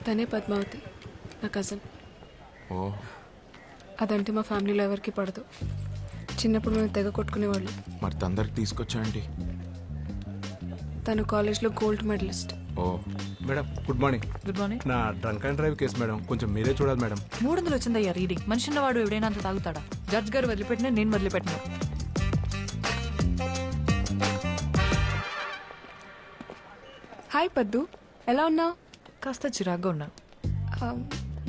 తనే పద్మావతి, నా కజిన్. ఓ, అదంటే మా ఫ్యామిలీలో ఎవరికి పడదు. చిన్నప్పుడు మేము తెగ కొట్టుకునేవాళ్ళు. మరి తొందరకి తీసుకొచ్చాయండి. తను కాలేజ్లో గోల్డ్ మెడలిస్ట్. ఓ madam good morning. Good morning. నా drunk and drive case madam, కొంచెం మీరే చూడాలి మేడం. 300 వచ్చిందయ్యా రీడింగ్. మనిషి ఉన్నవాడు ఎవడైనా అంత తాగుతాడా? జడ్జ్ గారు వదిలిపెట్టినా నేను వదిలిపెట్టినా. హాయ్ పద్దు, ఎలా ఉన్నావు? కాస్త చిరాగ్గా ఉన్నా.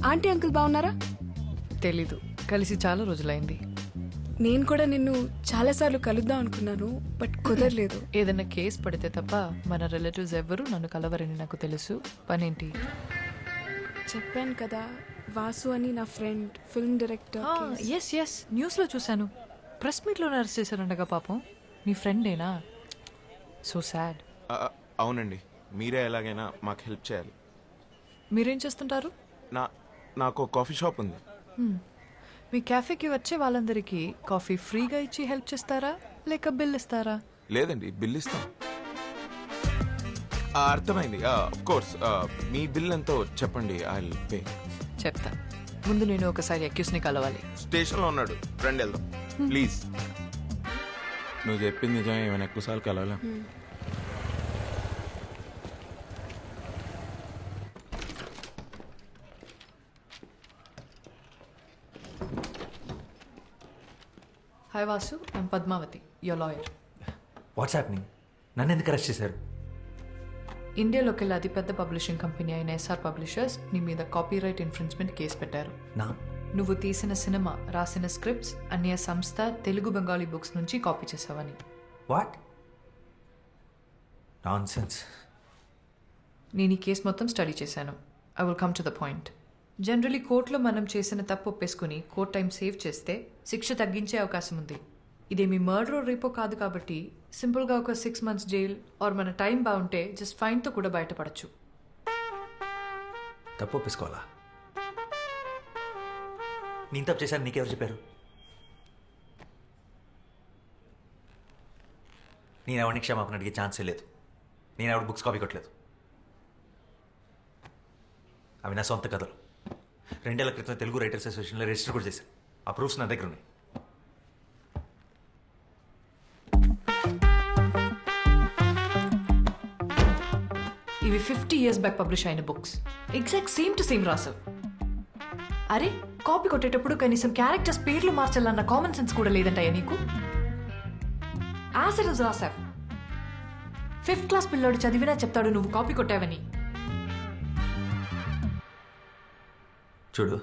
ఆంటీ అంకుల్ బాగున్నారా? తెలీదు, కలిసి చాలా రోజులైంది. నేను కూడా నిన్ను చాలాసార్లు కలుద్దాం అనుకున్నాను, బట్ కుదరలేదు. ఏదైనా కేసు పడితే తప్ప మన రిలేటివ్స్ ఎవ్వరూ నన్ను కలవరని నాకు తెలుసు. పనేంటి? చెప్పాను కదా, వాసు అని నా friend, film director. Yes yes, న్యూస్లో చూశాను. ప్రెస్ మీట్లో అరెస్ట్ చేశారండగా. పాపం మీ ఫ్రెండేనా? So sad. అవునండి, మీరే ఎలాగైనా మాకు హెల్ప్ చేయాలి. మీరేం చేస్తుంటారు? నాకు కాఫీ షాప్ ఉంది. మీ క్యాఫేకి వచ్చే వాళ్ళందరికీ కాఫీ ఫ్రీగా ఇచ్చి హెల్ప్ చేస్తారా, లేక బిల్ ఇస్తారా? లేదండి, బిల్ ఇస్తాం. అర్థమైంది. ఆఫ్ కోర్స్, మీ బిల్ ఎంతో చెప్పండి, ఐ విల్ పే. చెప్తా. ముందు నేను ఒకసారి అక్యూస్ని కలవాలి. స్టేషన్లో ఉన్నాడు, ఫ్రెండ్ వెళ్దాం ప్లీజ్. నువ్వు చెప్పింది నిజమే, ఏమైనా ఎక్కువసార్లు కలవాలా? Hi Vasu, I'm Padmavathi, your lawyer. What's happening? నన్ను ఎందుకు అరెస్ట్ చేశారు? ఇండియాలోకెళ్ళి అతిపెద్ద పబ్లిషింగ్ కంపెనీ అయిన ఎస్ఆర్ పబ్లిషర్స్ నీ మీద కాపీరైట్ ఇన్ఫ్రిన్స్మెంట్ కేసు పెట్టారు. నువ్వు తీసిన సినిమా, రాసిన స్క్రిప్ట్స్ అన్య సంస్థ తెలుగు బెంగాలీ బుక్స్ నుంచి కాపీ చేసావని. What nonsense. నేను ఈ కేసు మొత్తం స్టడీ చేశాను. I will come to the point. Generally కోర్టులో మనం చేసిన తప్పు ఒప్పేసుకుని కోర్ట్ టైం సేవ్ చేస్తే శిక్ష తగ్గించే అవకాశం ఉంది. ఇదేమి మర్డర్ రేపో కాదు కాబట్టి సింపుల్గా ఒక 6 months జైల్ ఆర్ మన టైం బాగుంటే జస్ట్ ఫైన్తో కూడా బయటపడచ్చు. తప్పు ఒప్పేసుకోవాలా? నేను తప్పు చేశాను, నీకెవరు చెప్పారు? నేను ఎవరిని క్షమాపణ అడిగే ఛాన్సే లేదు. నేను ఎవరి బుక్స్ కాపీ కొట్టలేదు. అవి నా సొంత కథలు. 2 ఏళ్ల క్రితం తెలుగు రైటర్స్ అసోసియేషన్లో రిజిస్టర్ కూడా చేశాను. ఆ ప్రూఫ్స్ నా దగ్గర ఉన్నాయి. ఇవి 50 years బ్యాక్ పబ్లిష్ అయిన books. Exact same to same రాసావు. అరే, కాపీ కొట్టేటప్పుడు కనీసం క్యారెక్టర్స్ పేర్లు మార్చాలన్న కామన్ సెన్స్ కూడా లేదంటాయా నీకు? యాసిడ్స్ రాసావు. 5th class పిల్లోడు చదివినా చెప్తాడు నువ్వు కాపీ కొట్టావని. చూడు,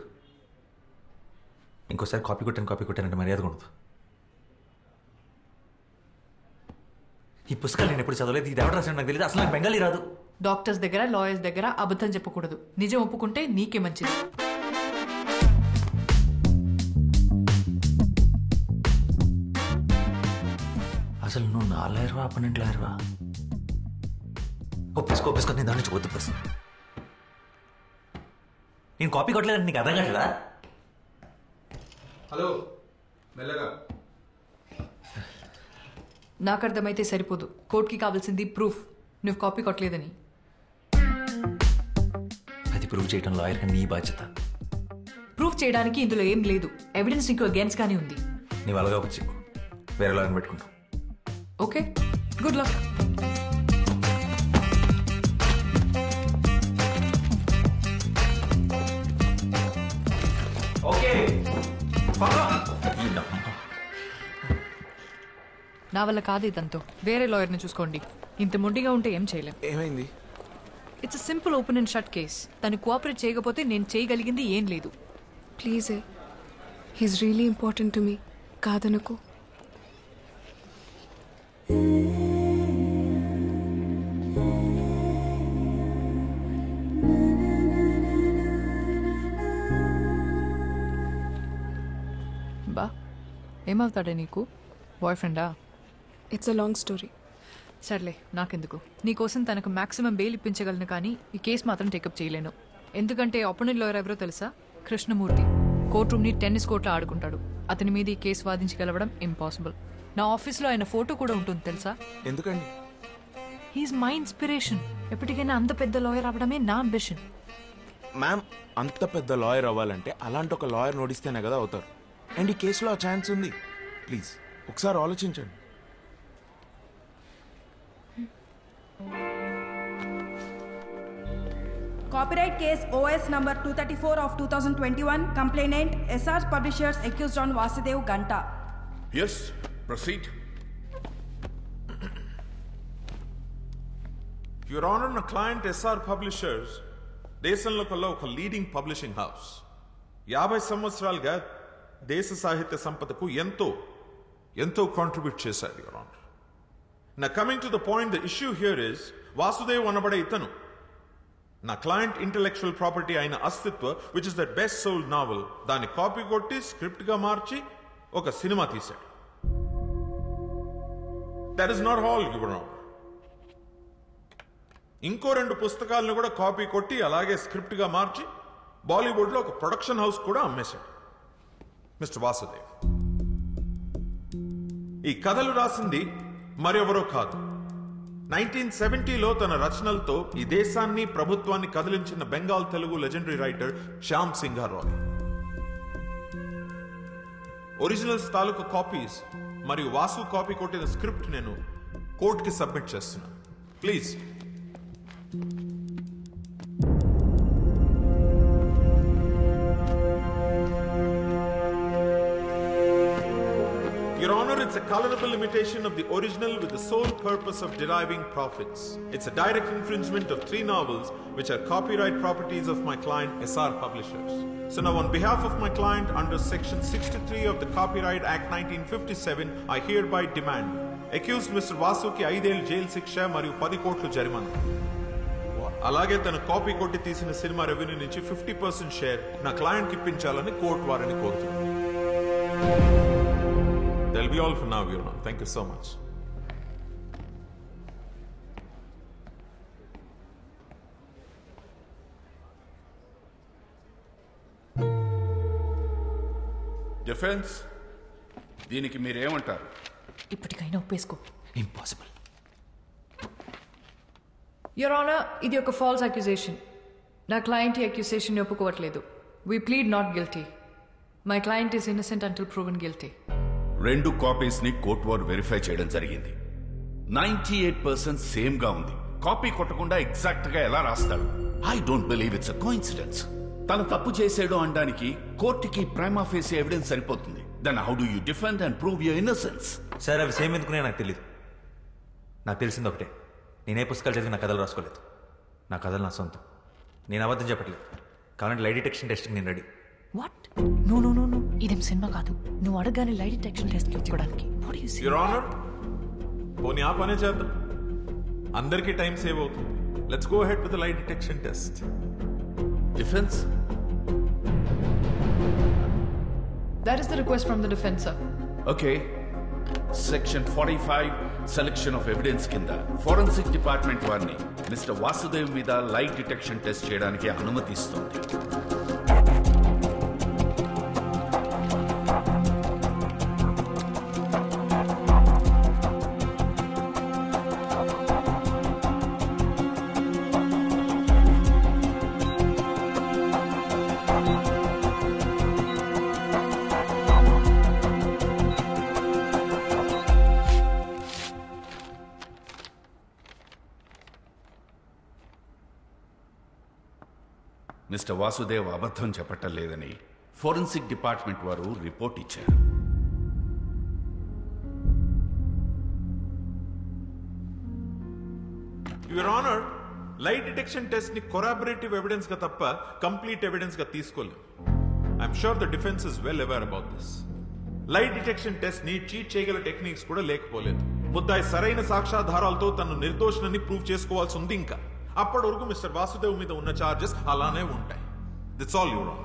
ఇంకోసారి కాపీ కొట్టానంటే మర్యాద ఉండదు. ఈ పుస్తకాలు నేను ఎప్పుడు చదవలేదు. ఇది ఎవరు రాసాడు నాకు తెలియదు. అసలు నాకు బెంగాలీ రాదు. డాక్టర్స్ దగ్గర, లాయర్స్ దగ్గర అబద్ధం చెప్పకూడదు. నిజం ఒప్పుకుంటే నీకే మంచిది. అసలు నువ్వు నా లాయర్వా, అపనెంట్ లాయర్వా? ఒప్పేసుకో, నేను దాని నుంచి వద్దు ప్రశ్న. నేను కాపీ కొట్టలేదంటే నీకు అర్థం కావట్లేదా? హలో, మెల్లగా. నాకు అర్థమైతే సరిపోదు. కోర్టుకి కావాల్సింది ప్రూఫ్, నువ్వు కాపీ కొట్టలేదని. అది ప్రూవ్ చేయడం లాయర్ నీ బాధ్యత. ప్రూఫ్ చేయడానికి ఇందులో ఏం లేదు. ఎవిడెన్స్ నీకు అగేన్స్ట్ గానే ఉంది. నీవు అలాగా వచ్చి వేరే లాయర్ని పెట్టుకుంటావు. Okay, good luck. ఓకే, నా వల్ల కాదు ఇదంతా. వేరే లాయర్ని చూసుకోండి. ఇంత మొండిగా ఉంటే ఏం చేయలేం. ఏమైంది? It's simple open and shut case. తను కోఆపరేట్ చేయకపోతే నేను చేయగలిగింది ఏం లేదు. Please, he's really important to me. కాదనుకో. బా, ఏమవుతాడే నీకు? బాయ్ ఫ్రెండా? It's a long story. సర్లే నాకెందుకు. నీకోసం తనకు మాక్సిమం బెయిల్ ఇప్పించగలను, కానీ ఈ కేసు మాత్రం టేకప్ చేయలేను. ఎందుకంటే అపోనెంట్ లాయర్ ఎవరో తెలుసా? కృష్ణమూర్తి. కోర్ట్ రూమ్ని టెన్నిస్ కోర్ట్లో ఆడుకుంటాడు. అతని మీద ఈ కేసు వాదించగలవడం ఇంపాసిబుల్. నా ఆఫీస్లో ఆయన ఫోటో కూడా ఉంటుంది తెలుసా? ఎందుకండి? He's my inspiration. ఎప్పటికైనా అంత పెద్ద లాయర్ అవ్వడమే నా అంబిషన్. మ్యామ్, అంత పెద్ద లాయర్ అవ్వాలంటే అలాంటి ఒక లాయర్ నోడిస్తేనే కదా అవుతారు. అండ్ ఈ కేసులో ఆ ఛాన్స్ ఉంది. ప్లీజ్ ఒకసారి ఆలోచించండి. Copyright case OS number 234 of 2021. Complainant SR Publishers accused on Vasudev Ganta. Yes, proceed. Your Honor, నా client SR Publishers దేశంలో కల్లా ఒక లీడింగ్ పబ్లిషింగ్ హౌస్. 50 సంవత్సరాలుగా దేశ సాహిత్య సంపదకు ఎంతో కాంట్రిబ్యూట్ చేశారు, Your Honor. Now coming to the point, the issue here is Vasudev అనబడే ఇతను నా క్లయింట్ ఇంటెలెక్చువల్ ప్రాపర్టీ అయిన Astitva, which is the best sold novel, దాన్ని కాపీ కొట్టి స్క్రిప్ట్ గా మార్చి ఒక సినిమా తీశాడు. That is not all, your honour. ఇంకో 2 పుస్తకాలను కూడా కాపీ కొట్టి అలాగే స్క్రిప్ట్ గా మార్చి బాలీవుడ్ లో ఒక ప్రొడక్షన్ హౌస్ కూడా అమ్మేశాడు మిస్టర్ వాసుదేవ్. ఈ కథలు రాసింది మరెవరో కాదు, 1970లో తన రచనలతో ఈ దేశాన్ని ప్రభుత్వాన్ని కదిలించిన Bengal Telugu legendary writer Shyam Singha Roy. Originals తాలూకు కాపీస్ మరియు వాసు కాపీ కొట్టిన స్క్రిప్ట్ నేను కోర్టుకి సబ్మిట్ చేస్తున్నాను. Please. Your Honor, it's a colorable imitation of the original with the sole purpose of deriving profits. It's a direct infringement of 3 novels which are copyright properties of my client SR Publishers. So now on behalf of my client under section 63 of the Copyright Act 1957, I hereby demand accused Mr. Vasuki 5 ఏళ్ల జైలు శిక్ష మరియు 10 కోట్ల జరిమానా. అలాగే తన కాపీ కొట్టి తీసిన సినిమా రెవెన్యూ నుంచి 50% షేర్ నా క్లయింట్కి ఇప్పించాలని కోర్టు వారిని కోరుతున్నాను. That'll be all for now, Your Honor. Thank you so much. Defence దీనికి మీరేమంటారు? ఇప్పటికైనా ఒప్పేసుకో. ఇంపాసిబుల్. యువర్ ఆనర్, ఇది ఒక ఫాల్స్ అక్యుజేషన్. నా క్లయింట్ ఈ అక్యుజేషన్ ఒప్పుకోవట్లేదు. We plead not guilty. My client is innocent until proven guilty. 2 copies ని కోర్టు వారు వెరిఫై చేయడం జరిగింది. 98% సేమ్ గా ఉంది. కాపీ కొట్టకుండా ఎగ్జాక్ట్ గా ఎలా రాస్తాడు? I don't believe it's a coincidence. తను తప్పు చేసాడు అనడానికి కోర్టుకి ప్రైమా ఫేసి ఎవిడెన్స్ సరిపోతుంది. Then how do you defend and prove your innocence? Sir, అవి సేమ్ ఎందుకునే నాకు తెలియదు. నాకు తెలిసింది ఒకటే, నేనే పుస్తకాలు చదివి నా కథలు రాసుకోలేదు. నా కథలు నా సొంతం. నేను అబద్ధం చెప్పట్లేదు. కావాలంటే లై డిటెక్షన్ టెస్ట్కి నేను ready. What? No no no no, ఇదేం సినిమా కాదు. నువ్వు అడగానే లై డిటెక్షన్ టెస్ట్ ఇచ్చుకోవడానికి. Your Honor, పోనీ ఆ పనే చేద్దాం. అందరికీ టైం సేవ్ అవుతుంది. Let's go ahead with the lie detection test. Defence? That is the request from the defense, sir. Okay. Section 45 selection of evidence కింద ఫోరెన్సిక్ డిపార్ట్మెంట్ వారిని మిస్టర్ వాసుదేవ్ మీద లైట్ డిటెక్షన్ టెస్ట్ చేయడానికి అనుమతిస్తుంది. మిస్టర్ వాసుదేవ్ అబద్ధం చెప్పటం లేదని ఫోరెన్సిక్ డిపార్ట్మెంట్ వారు రిపోర్ట్ ఇచ్చారు. యువర్ ఆనర్, లై డిటెక్షన్ టెస్ట్ ని కొరాబరేటివ్ ఎవిడెన్స్ గా తప్ప కంప్లీట్ ఎవిడెన్స్ గా తీసుకోలేదు. I'm sure the defence is well aware about this. లై డిటెక్షన్ టెస్ట్ ని చీట్ చేయగల టెక్నిక్స్ కూడా లేకపోలేదు. ముద్దాయి సరైన సాక్ష్యాధారాలతో తను నిర్దోషులని ప్రూవ్ చేసుకోవాల్సి ఉంది. ఇంకా అప్పటి వరకు మిస్టర్ వాసుదేవ్ మీద ఉన్న చార్జెస్ అలానే ఉంటాయి. That's all your honour.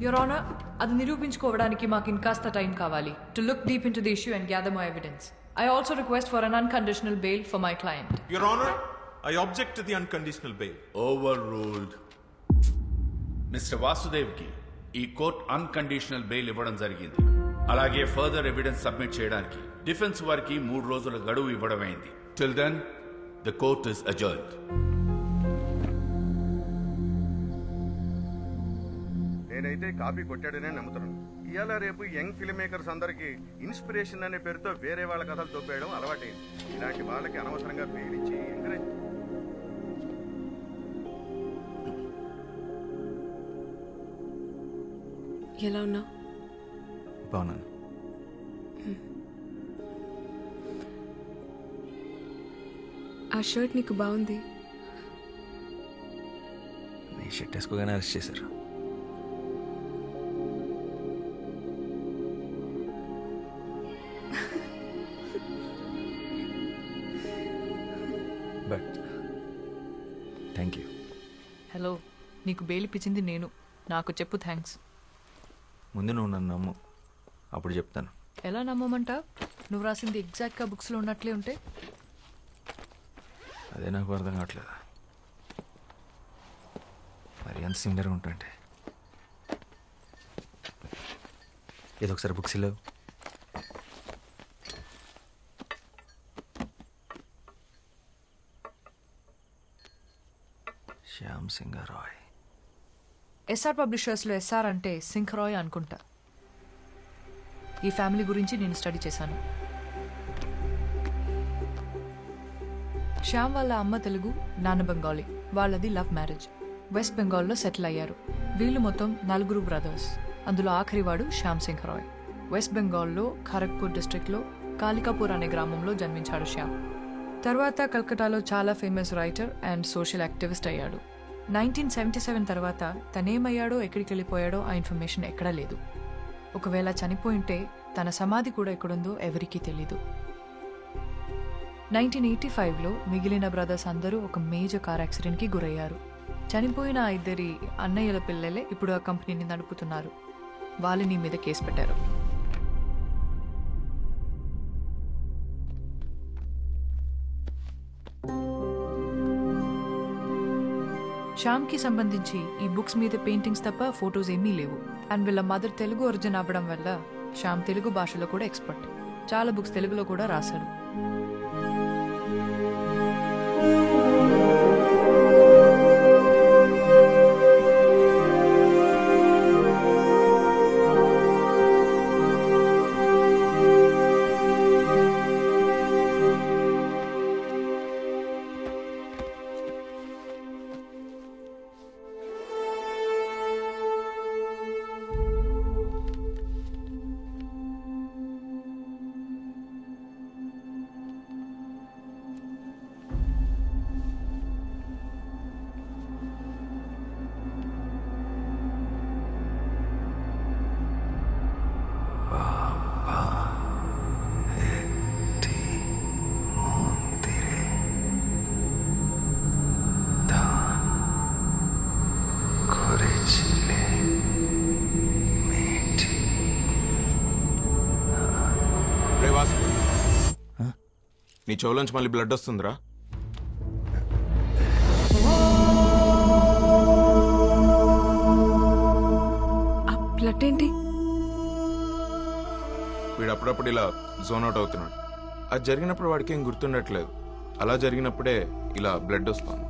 Your honour, అది నిరూపించుకోవడానికి మాకు ఇంకాస్త టైం కావాలి. To look deep in to the issue and gather more evidence. I also request for an unconditional bail for my client. Your Honor, I object to the unconditional bail. Overruled. Mister వాసుదేవ్కి ఈ కోర్ట్ అన్కండిషనల్ బెయిల్ ఇవ్వడం జరిగింది. అలాగే ఫర్దర్ ఎవిడెన్స్ సబ్మిట్ చేయడానికి డిఫెన్స్ వారికి 3 రోజుల గడువు ఇవ్వడమైంది. Till then the court is adjourned. నేనైతే కాపీ కొట్టాడనే నమ్ముతున్నాను. ఇవాళ రేపు యంగ్ ఫిల్మ్ మేకర్స్ అందరికి ఇన్స్పిరేషన్ అనే పేరుతో వేరే వాళ్ళ కథలు తోపేయడం అలవాటైంది. ఇలాంటి వాళ్ళకి అనవసరంగా పేలించి ఎంకరేజ్. ఎలా ఉన్నావు? బాగున్నాను. ఆ షర్ట్ నీకు బాగుంది. నీ షర్ట్ వేసుకోగానే అరెస్ట్ చేశారు. But thank you. హలో, నీకు బెయిల్ ఇప్పించింది నేను. నాకు చెప్పు థ్యాంక్స్. ముందు నువ్వు నన్ను నమ్ము, అప్పుడు చెప్తాను. ఎలా నమ్మమంటా? నువ్వు రాసింది ఎగ్జాక్ట్గా బుక్స్లో ఉన్నట్లే ఉంటే? అదే నాకు అర్థం కావట్లేదు. మరి ఎంత సిమిలర్గా ఉంటుంటే. ఏదో ఒకసారి బుక్స్ లేవు. శ్యామ్ సింగ్ రాయ్. ఎస్ఆర్ పబ్లిషర్స్లో ఎస్ఆర్ అంటే సింగ్ రాయ్ అనుకుంటా. ఈ ఫ్యామిలీ గురించి నేను స్టడీ చేశాను. శ్యామ్ వాళ్ళ అమ్మ తెలుగు, నాన్న బెంగాలీ. వాళ్ళది లవ్ మ్యారేజ్. వెస్ట్ బెంగాల్లో సెటిల్ అయ్యారు. వీళ్ళు మొత్తం 4 బ్రదర్స్. అందులో ఆఖరివాడు శ్యామ్ సింగ్ రాయ్. వెస్ట్ బెంగాల్లో ఖరగ్పూర్ డిస్ట్రిక్ట్లో కాలికాపూర్ అనే గ్రామంలో జన్మించాడు శ్యామ్. తర్వాత కల్కటాలో చాలా famous writer and social activist అయ్యాడు. 1977 తర్వాత తనేమయ్యాడో ఎక్కడికి వెళ్ళిపోయాడో ఆ ఇన్ఫర్మేషన్ ఎక్కడా లేదు. ఒకవేళ చనిపోయింటే తన సమాధి కూడా ఎక్కడుందో ఎవరికీ తెలీదు. 1985లో మిగిలిన బ్రదర్స్ అందరూ ఒక మేజర్ కార్ యాక్సిడెంట్కి గురయ్యారు. చనిపోయిన 2 అన్నయ్యల పిల్లలే ఇప్పుడు ఆ కంపెనీని నడుపుతున్నారు. వాళ్ళని మీద కేసు పెట్టారు. శ్యామ్కి సంబంధించి ఈ బుక్స్ మీద పెయింటింగ్స్ తప్ప ఫొటోస్ ఏమీ లేవు. అండ్ వీళ్ళ మదర్ తెలుగు ఒరిజిన్ అవ్వడం వల్ల శ్యామ్ తెలుగు భాషలో కూడా ఎక్స్పర్ట్. చాలా బుక్స్ తెలుగులో కూడా రాశాడు. నీ చెవులోంచి మళ్ళీ బ్లడ్ వస్తుందిరా. బ్లడ్ ఏంటి? వీడు అప్పుడప్పుడు ఇలా జోన్ అవుట్ అవుతున్నాడు. అది జరిగినప్పుడు వాడికి ఏం గుర్తుండట్లేదు. అలా జరిగినప్పుడే ఇలా బ్లడ్ వస్తుంది.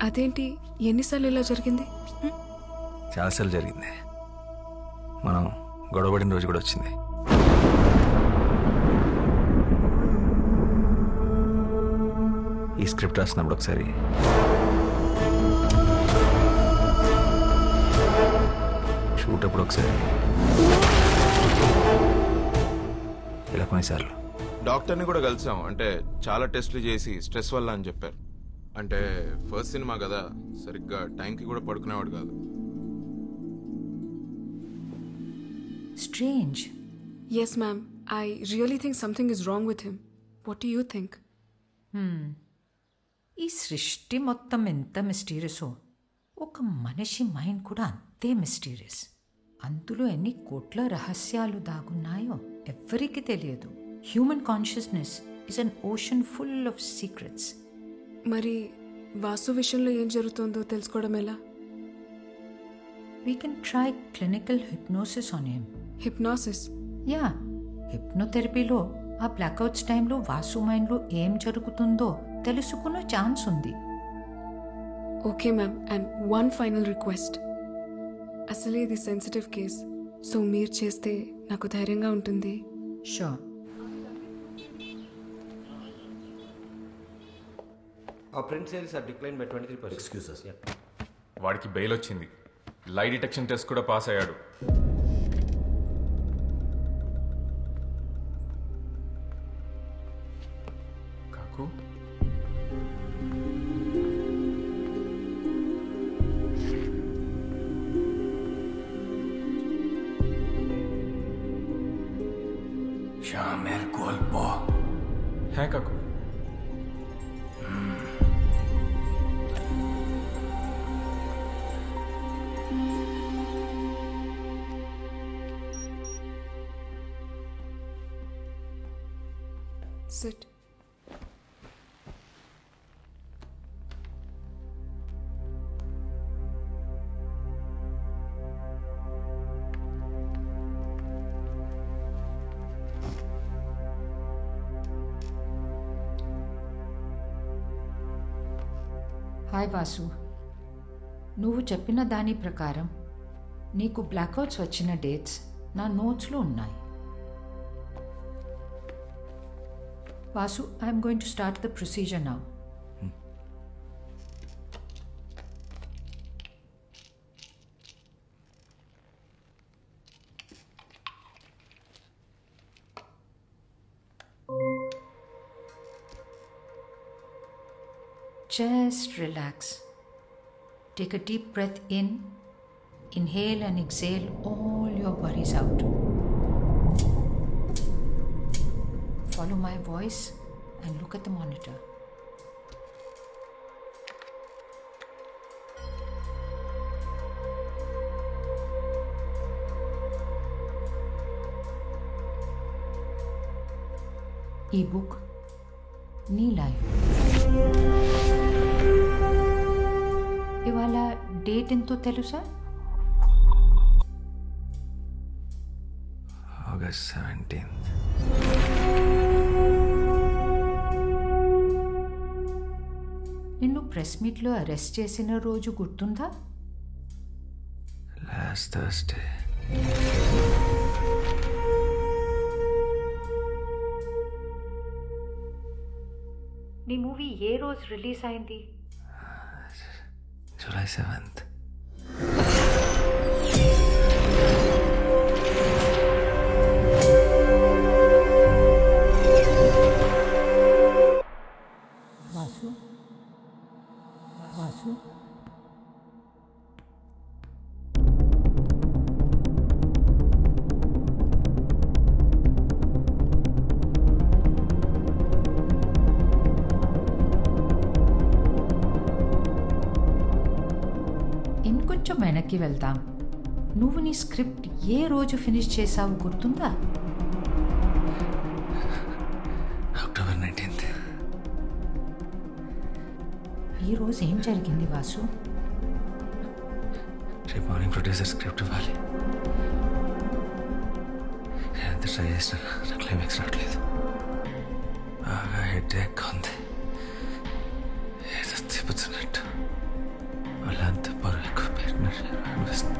అదేంటి? ఎన్నిసార్లు ఇలా జరిగింది? చాలాసార్లు జరిగింది. మనం గొడవపడిన రోజు కూడా వచ్చింది. ఈ స్క్రిప్ట్ రాసినప్పుడు ఒకసారి షూట్ అప్పుడు ఒకసారి ఇలా కొన్నిసార్లు. డాక్టర్ని కూడా కలిసాం. అంటే చాలా టెస్టులు చేసి స్ట్రెస్ వల్ల అని చెప్పారు. అంటే ఫస్ట్ సినిమా కదా, సరిగ్గా టైంకి కూడా పడుకునేవాడు కాదు. Strange. Yes, ma'am. I really think something is wrong with him. What do you think? ఈ సృష్టి మొత్తం ఎంత మిస్టీరియసో ఒక మనిషి మైండ్ కూడా అంతే మిస్టీరియస్. అందులో ఎన్ని కోట్ల రహస్యాలు దాగున్నాయో ఎవ్వరికీ తెలియదు. Human consciousness is an ocean full of secrets. మరి వాసు విషయంలో ఏం జరుగుతుందో తెలుసుకోవడం ఎలా? We can try clinical hypnosis on him. Hypnosis? Yeah. హిప్నోథెరపీలో ఆ బ్లాక్అవుట్స్ టైంలో వాసు మైండ్లో ఏం జరుగుతుందో తెలుసుకునే ఛాన్స్ ఉంది. Okay ma'am, and one final request. అసలే ఇది సెన్సిటివ్ కేస్, సో మీరు చేస్తే నాకు ధైర్యంగా ఉంటుంది. Sure. Our print sales have declined by 23%. Excuse us. వాడికి బెయిల్ వచ్చింది. లై డిటెక్షన్ టెస్ట్ కూడా పాస్ అయ్యాడు. కాకు Shamer colpo. హే కాకు. Sit. హాయ్ వాసు, నువ్వు చెప్పిన దాని ప్రకారం నీకు బ్లాక్అవుట్స్ వచ్చిన డేట్స్ నా నోట్స్లో ఉన్నాయి. Vasu, I'm going to start the procedure now. Just relax. Take a deep breath in. Inhale and exhale all your worries out. Follow my voice and look at the monitor. E-book, నీ లైఫ్. ఇవాళ డేట్ ఎంతో తెలుసా? August 17th. నిన్ను ప్రెస్ మీట్లో అరెస్ట్ చేసిన రోజు గుర్తుందా? Last Thursday. నీ మూవీ ఏ రోజు రిలీజ్ అయింది? July 7th. వాసు, వాసు, ఇంకొంచెం వెనక్కి వెళ్దాం. నువ్వు నీ స్క్రిప్ట్ ఏ రోజు ఫినిష్ చేసావు గుర్తుందా? October 19th. ఈ రోజు ఏం జరిగింది వాసు? రేపు మార్నింగ్ ప్రొడ్యూసర్ స్క్రిప్ట్ ఇవ్వాలి. నేను ఎంత ట్రై చేసినా నా క్లైమాక్స్ రావట్లేదు. బాగా హెడేక్ ఉంది. ఏదో తిప్పుతున్నట్టు వాళ్ళంతా బరువు ఎక్కువ పెట్టినట్టు అనిపిస్తుంది.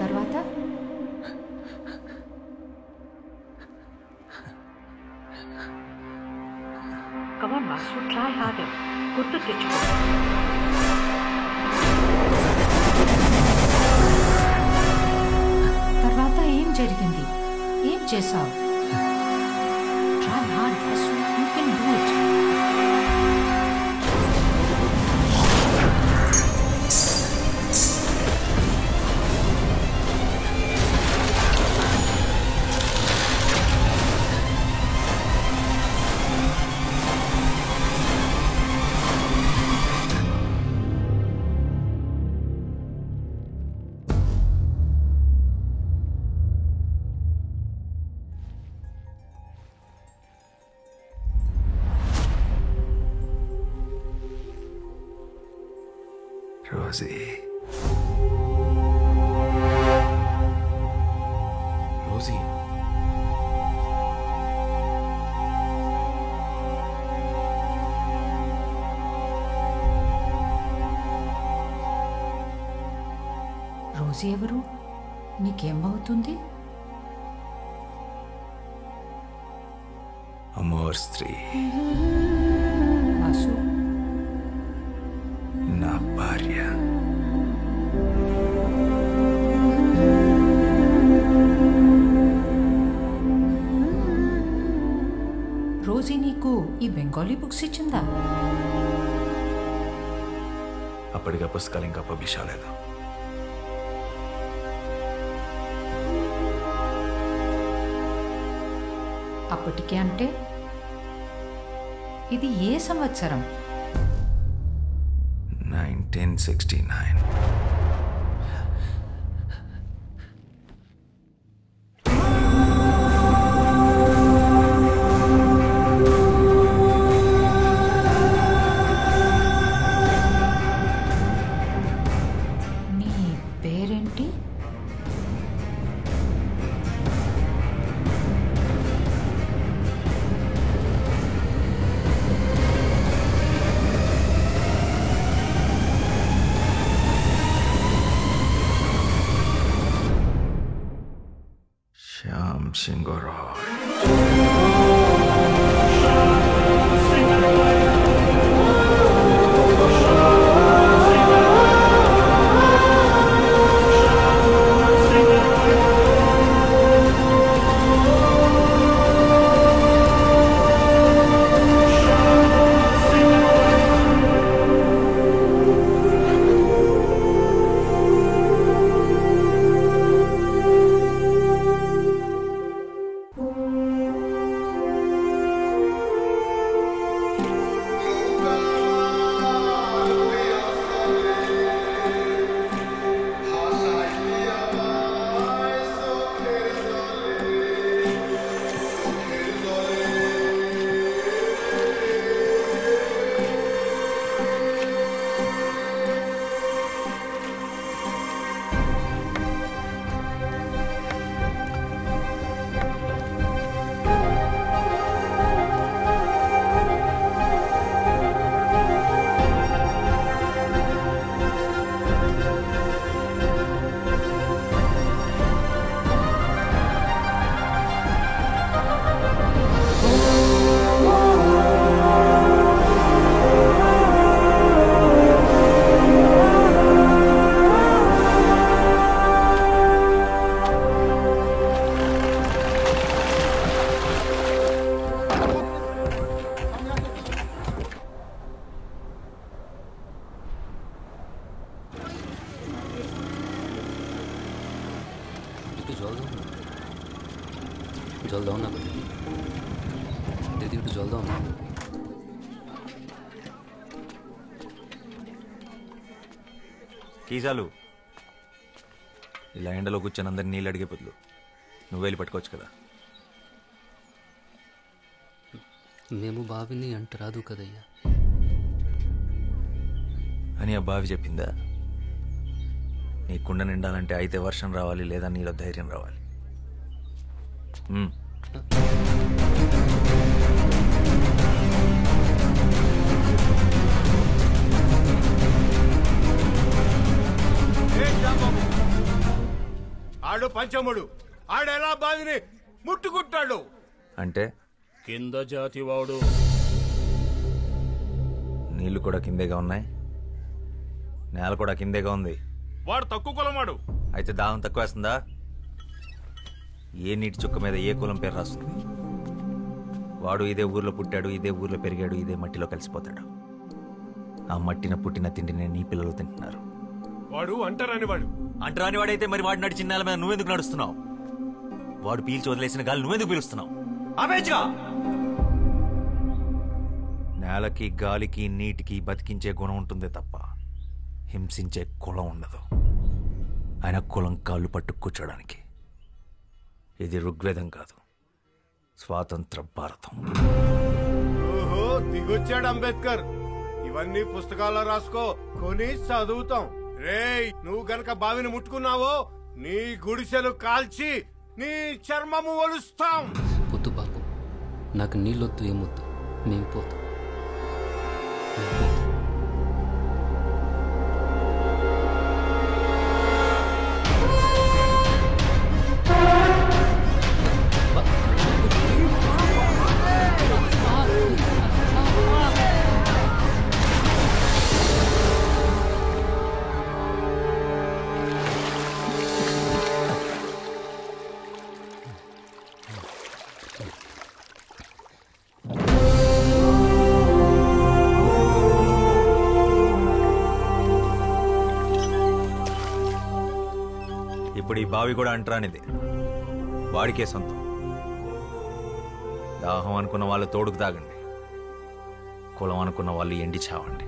తర్వాత కమాన్ వాసు, ట్రై హార్డర్. గుర్తు తెచ్చుకో. తర్వాత ఏం జరిగింది? ఏం చేసావు? Try hard Vasu, you can do it. Rosie Rosie Rosie ఎవరు? నీకేమవుతుంది? అమోర్ స్త్రీ, వాసు, నా భార్య. రోజీ నీకు ఈ బెంగాలీ బుక్స్ ఇచ్చిందా? అప్పటిగా పుస్తకాలు ఇంకా పబ్లిష్ అవ్వలేదు. అప్పటికే అంటే ఇది ఏ సంవత్సరం? 1969. నీ పేరేంటి? శ్యామ్ సింగ్ రాయ్. जल दो ना दीदी इటు जल दो ना కీజాలు ఇలా ఎండలో కూర్చొని అందరినీ నీళ్ళు అడిగే బదులు నువ్వు వెళ్ళి పట్టుకోవచ్చు కదా. మేము బావిని అంటరాదు కదయ్యా అని ఆ బావి చెప్పిందా? నీ కుండ నిండాలంటే అయితే వర్షం రావాలి, లేదా నీలో ధైర్యం రావాలి. ఆడు పంచముడు, ఆడెలా బావిని ముట్టుకుంటాడు అంటే కింద జాతి వాడు. నీళ్లు కూడా కిందేగా ఉన్నాయి, నేల కూడా కిందేగా ఉంది. వాడు తక్కువ కులమాడు. అయితే దాహం తక్కువ వేస్తుందా? ఏ నీటి చుక్క మీద ఏ కులం పేరు రాస్తుంది? వాడు ఇదే ఊర్లో పుట్టాడు, ఇదే ఊర్లో పెరిగాడు, ఇదే మట్టిలో కలిసిపోతాడు. ఆ మట్టిన పుట్టిన తిండిని నీ పిల్లలు తింటున్నారు. వాడు అంటరాని వాడు. అంటరాని వాడైతే మరి వాడు నడిచిన నేల మీద నువ్వెందుకు నడుస్తున్నావు? వాడు పీల్చి వదిలేసిన గాలి నువ్వెందుకు పీలుస్తున్నావు? ఆపేచ్చుగా! నేలకి గాలికి నీటికి బతికించే గుణం ఉంటుందే తప్ప హింసించే కులం ఉండదు. ఆయన కులం కాళ్ళు పట్టు కూర్చోడానికి. ఇది ఋగ్వేదం కాదు, స్వాతంత్ర భారతం. ఓహో, దిగొచ్చాడు అంబేద్కర్. ఇవన్నీ పుస్తకాల్లో రాసుకో, కొని చదువుతాం. రేయ్, నువ్వు గనక బావిని ముట్టుకున్నావో నీ గుడిసెలు కాల్చి నీ చర్మము ఒలుస్తాం. పొద్దు బాబు, నాకు నీళ్ళొద్దు ఏమొద్దు, నేను పోతా. ఇప్పుడు ఈ బావి కూడా అంటరానిది, వాడికే సొంతం. దాహం అనుకున్న వాళ్ళు తోడుకు తాగండి, కులం అనుకున్న వాళ్ళు ఎండి చావండి.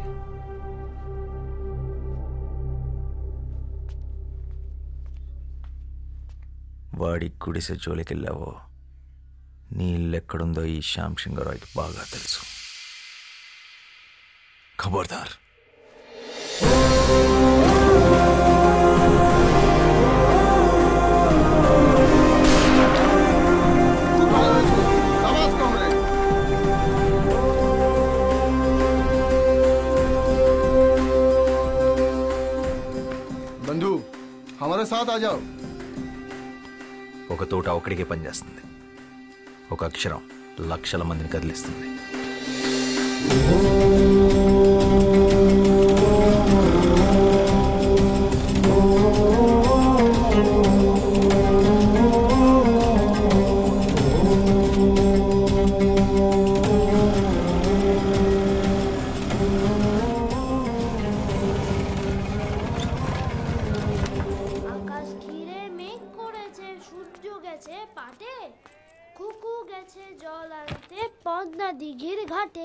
వాడి గుడిసె జోలికెళ్ళావో నీ ఇల్లెక్కడుందో ఈ శ్యామ్ సింగరాయ్కి బాగా తెలుసు. ఖబర్దార్. బంధు, హమారే సాత్ ఆ జాओ. ఒక తోట ఒక్కడికే పనిచేస్తుంది, ఒక అక్షరం లక్షల మందిని కదిలిస్తుంది. পদ্মদিঘির ঘাটে,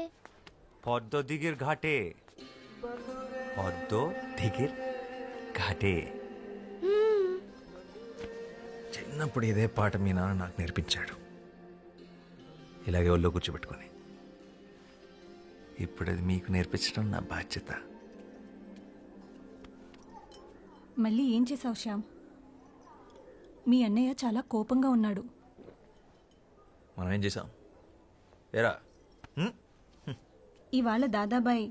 পদ্মদিঘির ঘাটে. చిన్నప్పుడు ఇదే పాట మీ నాన్న నాకు నేర్పించాడు, ఇలాగే ఒళ్ళో కూర్చోబెట్టుకొని. ఇప్పుడు అది మీకు నేర్పించడం నా బాధ్యత. మళ్ళీ ఏం చేసావు శ్యామ్? మీ అన్నయ్య చాలా కోపంగా ఉన్నాడు. మనం ఏం చేసాం? ఏరా, ఇవాళ దాదాబాయ్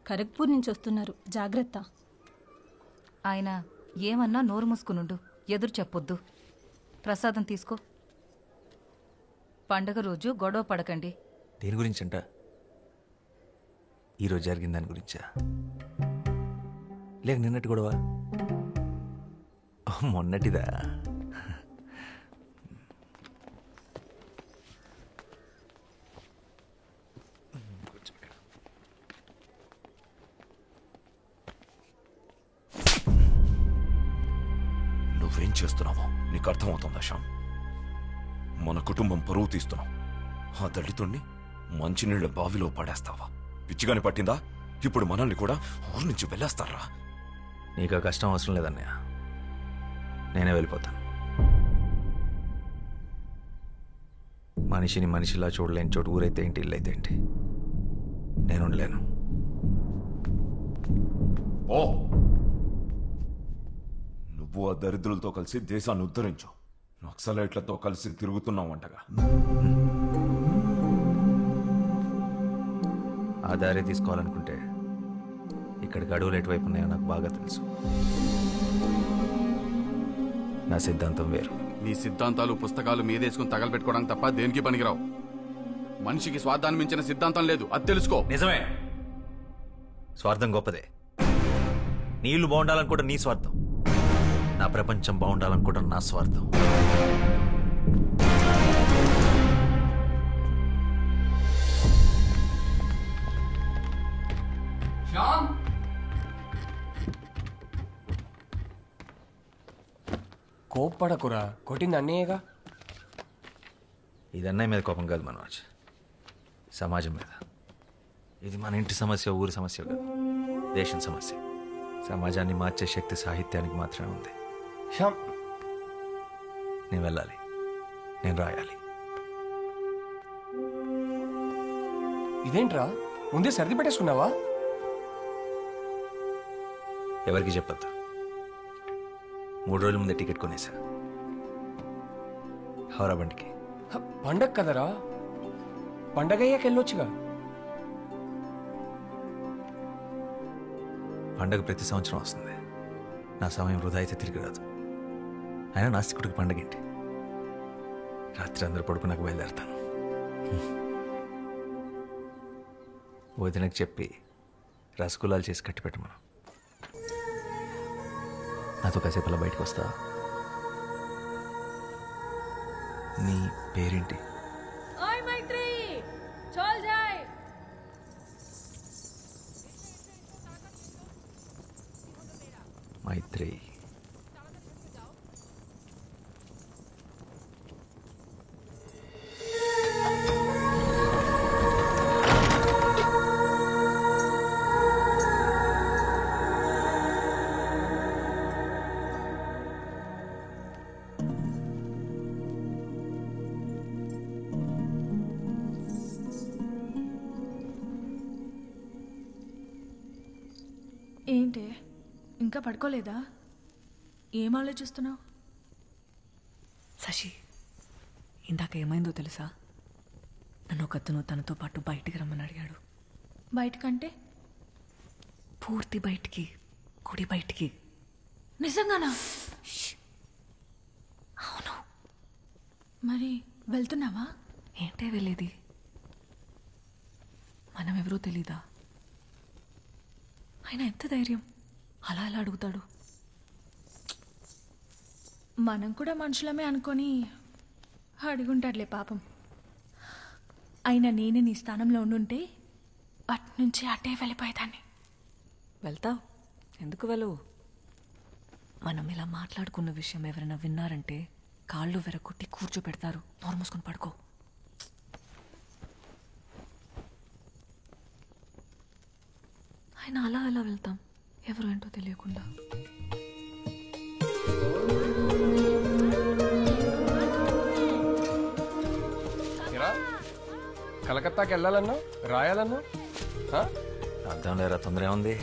ఖరగ్పూర్ నుంచి వస్తున్నారు, జాగ్రత్త. ఆయన ఏమన్నా నోరు మూసుకునుండు, ఎదురు చెప్పొద్దు. ప్రసాదం తీసుకో. పండగ రోజు గొడవ పడకండి. దేని గురించంట? ఈరోజు జరిగిన దాని గురించా, లేక నిన్నటి గొడవ? మొన్నటిదా? నువ్వేం చేస్తున్నావో నీకు అర్థమవుతుందా శ్యామ్? మన కుటుంబం పరువు తీస్తున్నావు. ఆ దళితుణ్ణి మంచినీళ్ళ బావిలో పడేస్తావా? పిచ్చిగాని పట్టిందా? ఇప్పుడు మనల్ని కూడా ఊరి నుంచి వెళ్ళేస్తారా? నీకు ఆ కష్టం అవసరం లేదన్నయ్య, నేనే వెళ్ళిపోతాను. మనిషిని మనిషిలా చూడలేని చోటు ఊరైతే ఏంటి, ఇల్లు అయితే ఏంటి, నేను ఉండలేను. ఓ, నువ్వు ఆ దరిద్రులతో కలిసి దేశాన్ని ఉద్ధరించు. నక్సలైట్లతో కలిసి తిరుగుతున్నావంటగా. ఆ దారి తీసుకోవాలనుకుంటే ఇక్కడికి అడవులు ఎటువైపు ఉన్నాయో నాకు బాగా తెలుసు. నా సిద్ధాంతం వేరు. నీ సిద్ధాంతాలు పుస్తకాలు మీదేసుకుని తగలబెట్టుకోవడానికి తప్ప దేనికి పనికిరావు. మనిషికి స్వార్థాన్ని మించిన సిద్ధాంతం లేదు, అది తెలుసుకో. నిజమే, స్వార్థం గొప్పదే. నీ ఇల్లు బాగుండాలనుకోవడం నీ స్వార్థం, నా ప్రపంచం బాగుండాలనుకోవడం నా స్వార్థం. కోప్పడకురా, కొట్టింది అన్నయ్యగా. ఇది అన్నయ్య మీద కోపం కాదు మనోజ్, సమాజం మీద. ఇది మన ఇంటి సమస్య, ఊరి సమస్య కాదు, దేశం సమస్య. సమాజాన్ని మార్చే శక్తి సాహిత్యానికి మాత్రమే ఉంది. నేను వెళ్ళాలి, నేను రాయాలి. ఇదేంట్రా, ముందే సర్ది పెట్టేసుకున్నావా? ఎవరికి చెప్పొద్దు. 3 రోజుల ముందే టికెట్ కొనేసా హౌరా బండికి. పండగ కదరా, పండగ అయ్యాక వెళ్ళొచ్చుగా. పండగ ప్రతి సంవత్సరం వస్తుంది. నా సమయం వృధా అయితే తిరిగి రాదు. అయినా నాస్తికుడికి పండగ ఏంటి? రాత్రి అందరూ పడుకున్నాక బయలుదేరతాను. వదినకు చెప్పి రసగుల్లాలు చేసి కట్టి పెట్టమను. నాతో కాసేపు అలా బయటకు వస్తావా? నీ పేరేంటి? మైత్రి. ఏంటి ఇంకా పడుకోలేదా? ఏం ఆలోచిస్తున్నావు? శశి, ఇందాక ఏమైందో తెలుసా? నన్ను ఒకతను తనతో పాటు బయటికి రమ్మని అడిగాడు. బయటకంటే? పూర్తి బయటికి, గుడి బయటికి. నిజంగానా? అవును. మరి వెళ్తున్నావా? ఏంటే వెళ్ళేది? మనం ఎవరో తెలీదా? ఆయన ఎంత ధైర్యం అలా అలా అడుగుతాడు? మనం కూడా మనుషులమే అనుకొని అడుగుంటాడులే పాపం. అయినా నేనే నీ స్థానంలో ఉండుంటే అట్నుంచి అటే వెళ్ళిపోయేదాన్ని. వెళ్తావు? ఎందుకు వెళ్ళవు? మనం ఇలా మాట్లాడుకున్న విషయం ఎవరైనా విన్నారంటే కాళ్ళు వెరగొట్టి కూర్చోబెడతారు. నోరు మూసుకొని పడుకో. ఆయన అలా అలా వెళ్తాం, ఎవరు ఏంటో తెలియకుండా. కలకత్తాకి వెళ్ళాలన్నా, రాయాలన్నా అర్థం లేరా? తొందర ఏముంది?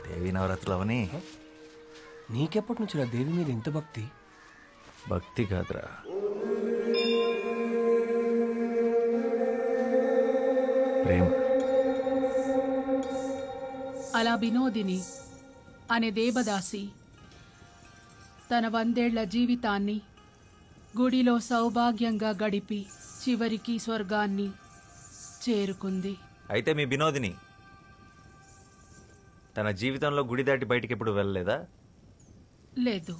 దేవీ నవరాత్రులు అవని. నీకెప్పటి నుంచి దేవి మీద ఇంత భక్తి? భక్తి కాదురా, ప్రేమ. అలా వినోదిని అనే దేవదాసి తన 100 ఏళ్ల జీవితాన్ని గుడిలో సౌభాగ్యంగా గడిపి చివరికి స్వర్గాన్ని చేరుకుంది. అయితే మీ వినోదిని తన జీవితంలో గుడి దాటి బయటికి ఎప్పుడు వెళ్ళలేదా? లేదు.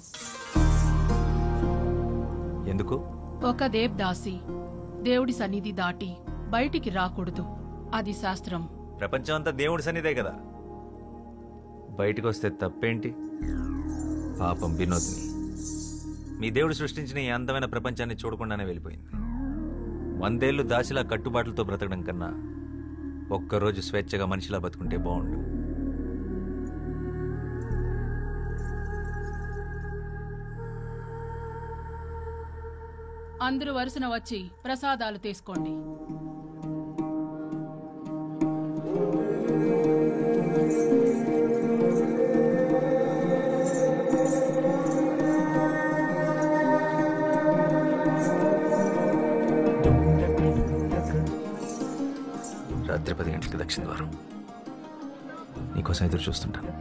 ఎందుకు? ఒక దేవదాసి దేవుడి సన్నిధి దాటి బయటికి రాకూడదు, అది శాస్త్రం. ప్రపంచం అంతా దేవుడి సన్నిధే కదా, బయటకు వస్తే తప్పేంటి? పాపం వినోదిని మీ దేవుడు సృష్టించిన ఈ అందమైన ప్రపంచాన్ని చూడకుండానే వెళ్ళిపోయింది. 100 ఏళ్ళు దాసిలా కట్టుబాట్లతో బ్రతకడం కన్నా ఒక్కరోజు స్వేచ్ఛగా మనిషిలా బతుకుంటే బాగుండు. అందరూ వరుసన వచ్చి ప్రసాదాలు తీసుకోండి. రాత్రి 10 గంటలకి దక్షిణ ద్వారం. నీకోసం ఎదురు చూస్తుంటాను.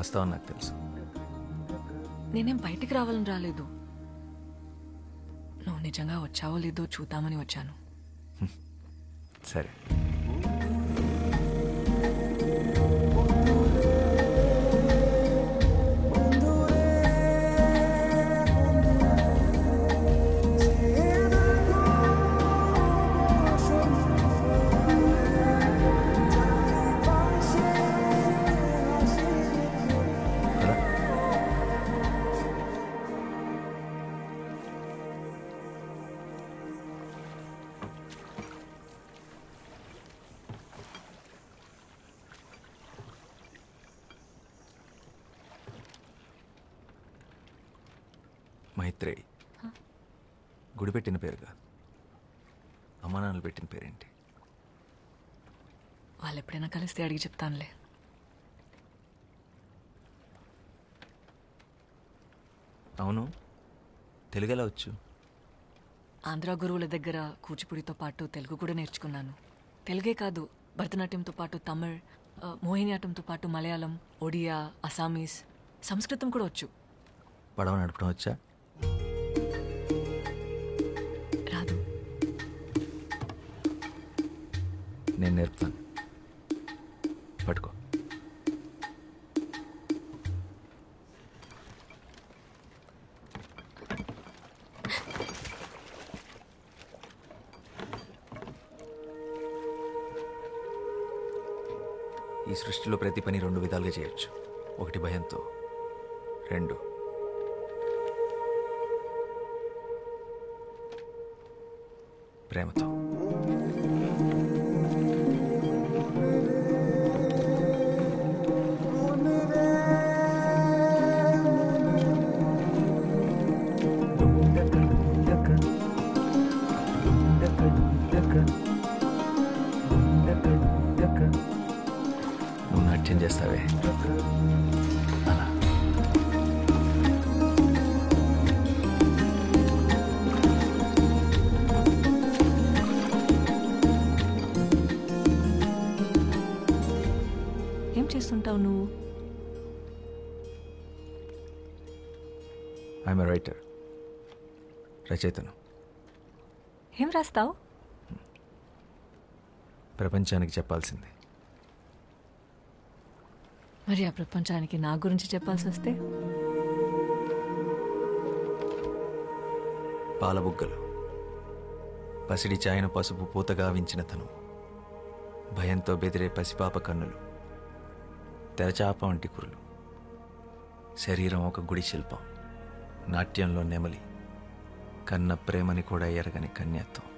వస్తావని నాకు తెలుసు. నేనేం బయటికి రావాలని రాలేదు. నువ్వు నిజంగా వచ్చావో లేదో చూద్దామని వచ్చాను. సరే. మైత్రేయి గుడి పెట్టిన పేరు కాదు, అమ్మా నాన్నలు పెట్టిన పేరేంటి? వాళ్ళు ఎప్పుడైనా కలిస్తే అడిగి చెప్తానులే. అవును, తెలుగు ఎలా వచ్చు? ఆంధ్ర గురువుల దగ్గర కూచిపూడితో పాటు తెలుగు కూడా నేర్చుకున్నాను. తెలుగే కాదు, భరతనాట్యంతో పాటు తమిళ్, మోహినియాటంతో పాటు మలయాళం, ఒడియా, అసామీస్, సంస్కృతం కూడా వచ్చు. పడవ నడపడం వచ్చా? రాదు. నేను నేర్పుతాను, పట్టుకో. ఈ సృష్టిలో ప్రతి పని రెండు విధాలుగా చేయొచ్చు. ఒకటి భయంతో, రెండు ప్రేమతో. నువ్వు నాట్యం చేస్తావే అలా. ఏం చేస్తుంటావు నువ్వు? ఐఎమ్ ఎ రైటర్, రచయితను. ఏం రాస్తావు? ప్రపంచానికి చెప్పాల్సింది. మరి ఆ ప్రపంచానికి నా గురించి చెప్పాల్సి వస్తే? పాలబుగ్గలు, పసిడి చాయన పసుపు పూతగా వించిన తను, భయంతో బెదిరే పసిపాప కన్నులు, తెరచాప వంటి కురులు, శరీరం ఒక గుడి శిల్పం, నాట్యంలో నెమలి, కన్న ప్రేమని కూడా ఎరగని కన్యత్వం,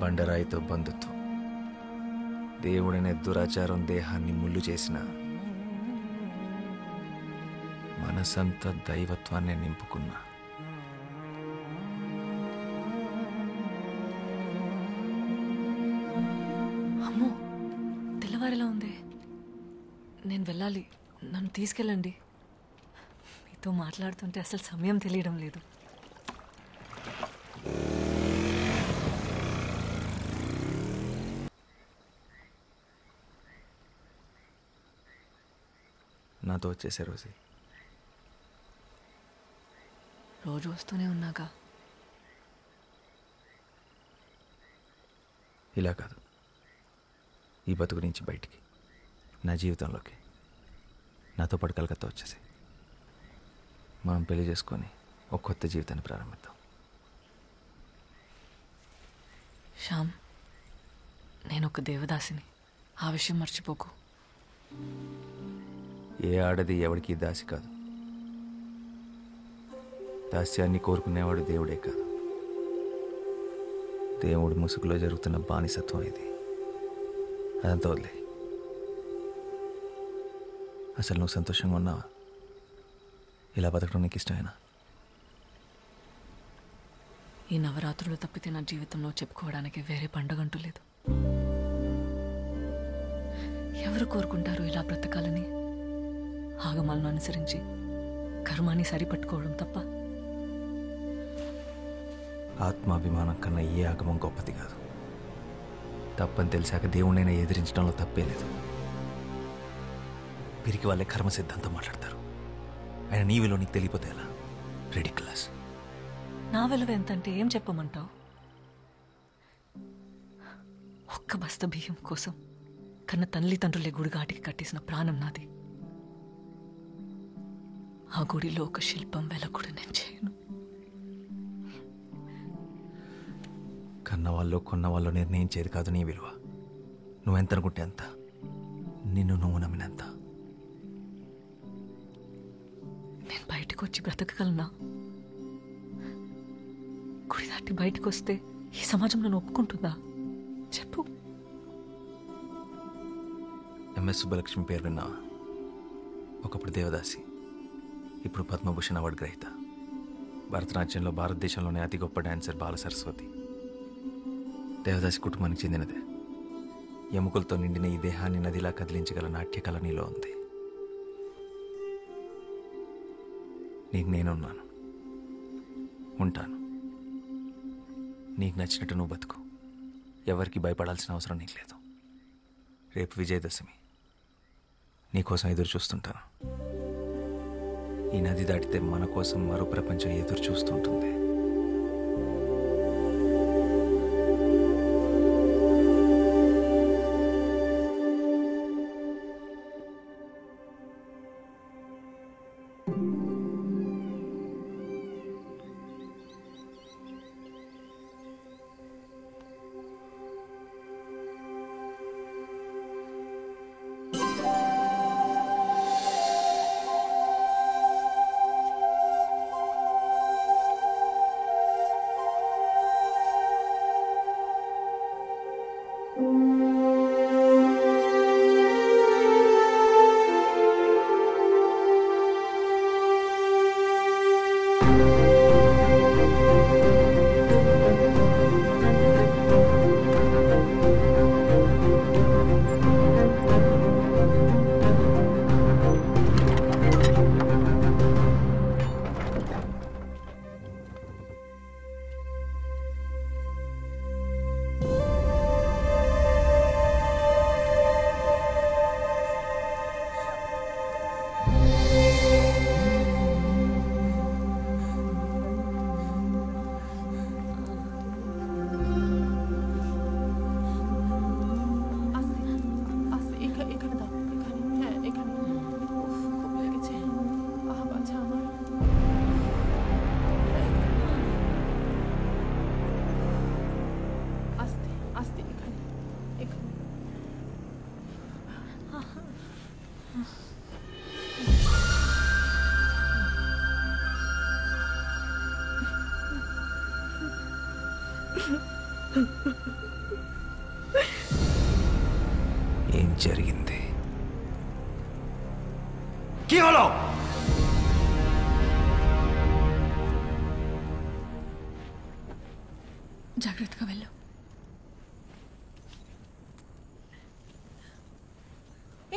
బండరాయితో బంధుత్వం, దేవుడనే దురాచారం దేహాన్ని ముళ్ళు చేసిన, మనసంతా దైవత్వాన్ని నింపుకున్న, అమ్మో తెల్లవారిలా ఉంది. నేను వెళ్ళాలి, నన్ను తీసుకెళ్ళండి. మీతో మాట్లాడుతుంటే అసలు సమయం తెలియడం లేదు. నాతో వచ్చేసే రోజు రోజు వస్తూనే ఉన్నాగా. ఇలా కాదు, ఈ బతుకు నుంచి బయటికి, నా జీవితంలోకి నాతో పాటు కలకత్తా వచ్చేసి మనం పెళ్లి చేసుకొని ఒక కొత్త జీవితాన్ని ప్రారంభిద్దాం. శ్యామ్, నేను ఒక దేవదాసిని, ఆ విషయం మర్చిపోకు. ఏ ఆడది ఎవరికి దాసి కాదు. దాస్యాన్ని కోరుకునేవాడు దేవుడే కాదు. దేవుడు ముసుగులో జరుగుతున్న బానిసత్వం ఇది. అదంతా వదిలే. అసలు నువ్వు సంతోషంగా ఉన్నావా? ఇలా బతకడం నీకు ఇష్టమేనా? ఈ నవరాత్రులు తప్పితే నా జీవితంలో చెప్పుకోవడానికి వేరే పండగంటూ లేదు. ఎవరు కోరుకుంటారు ఇలా బ్రతకాలని? ఆగమాలను అనుసరించి కర్మాన్ని సరిపట్టుకోవడం తప్ప. ఆత్మాభిమానం కన్నా ఏ ఆగమం గొప్పది కాదు. తప్పని తెలిసాక దేవుణ్ణైనా ఎదిరించడంలో తప్పే లేదు. పిరికి వాళ్ళే కర్మ సిద్ధాంతం మాట్లాడతారు. ఆయన నీ విలువ నీకు తెలియపోతే ఎలా? రెడిక్యులస్. నా విలువ ఎంతంటే ఏం చెప్పమంటావు? ఒక్క బస్త బియ్యం కోసం కన్న తల్లిదండ్రులే గుడిగాటికి కట్టేసిన ప్రాణం నాది. ఆ గుడిలో ఒక శిల్పం వెల కూడా నేను చేయను. కన్నవాళ్ళు కొన్నవాళ్ళు నిర్ణయించేది కాదు నీ విలువ. నువ్వెంత అనుకుంటే అంత, నిన్ను నువ్వు నమ్మినంత. నేను బయటకు వచ్చి బ్రతకగలనా? గుడి దాటి బయటకు వస్తే ఈ సమాజం నన్ను ఒప్పుకుంటుందా? చెప్పు. ఎంఎస్ సుబ్బలక్ష్మి పేరు విన్నావా? ఒకప్పుడు దేవదాసి, ఇప్పుడు పద్మభూషణ్ అవార్డు గ్రహీత. భరతనాట్యంలో భారతదేశంలోనే అతి గొప్ప డాన్సర్ బాల సరస్వతి. దేవదాసి కుటుంబానికి చెందినదే. ఎముకలతో నిండిన ఈ దేహాన్ని నదిలా కదిలించగల నాట్యకళ నీలో ఉంది. నీకు నేనున్నాను, ఉంటాను. నీకు నచ్చినట్టు నువ్వు బతుకు. ఎవరికి భయపడాల్సిన అవసరం నీకు లేదు. రేపు విజయదశమి, నీకోసం ఎదురు చూస్తుంటాను. ఈ నది దాటితే మన కోసం మరో ప్రపంచం ఎదురు చూస్తుంటుంది. ఏం జరిగింది? జాగ్రత్తగా వెళ్ళు.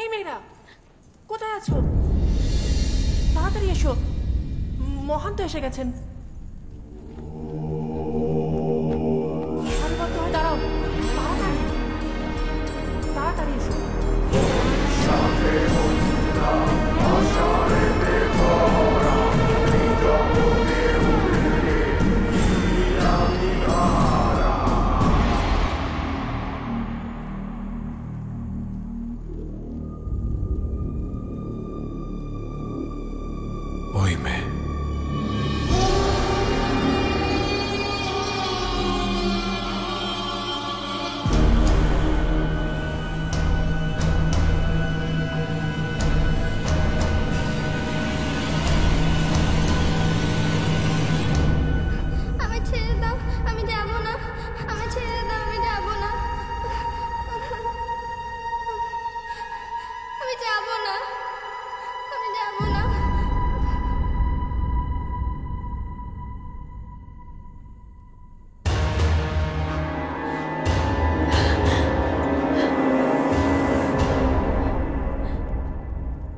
এই মেয়েরা কোথায় আছো? তাড়াতাড়ি এসো, মহান তো এসে গেছেন। দাঁড়াও, তাড়াতাড়ি তাড়াতাড়ি এসো। Oíme. আমি ছেড়ে দাও, আমি যাব না। আমি ছেড়ে দাও, আমি যাব না। আমি যাব না, আমি যাব না।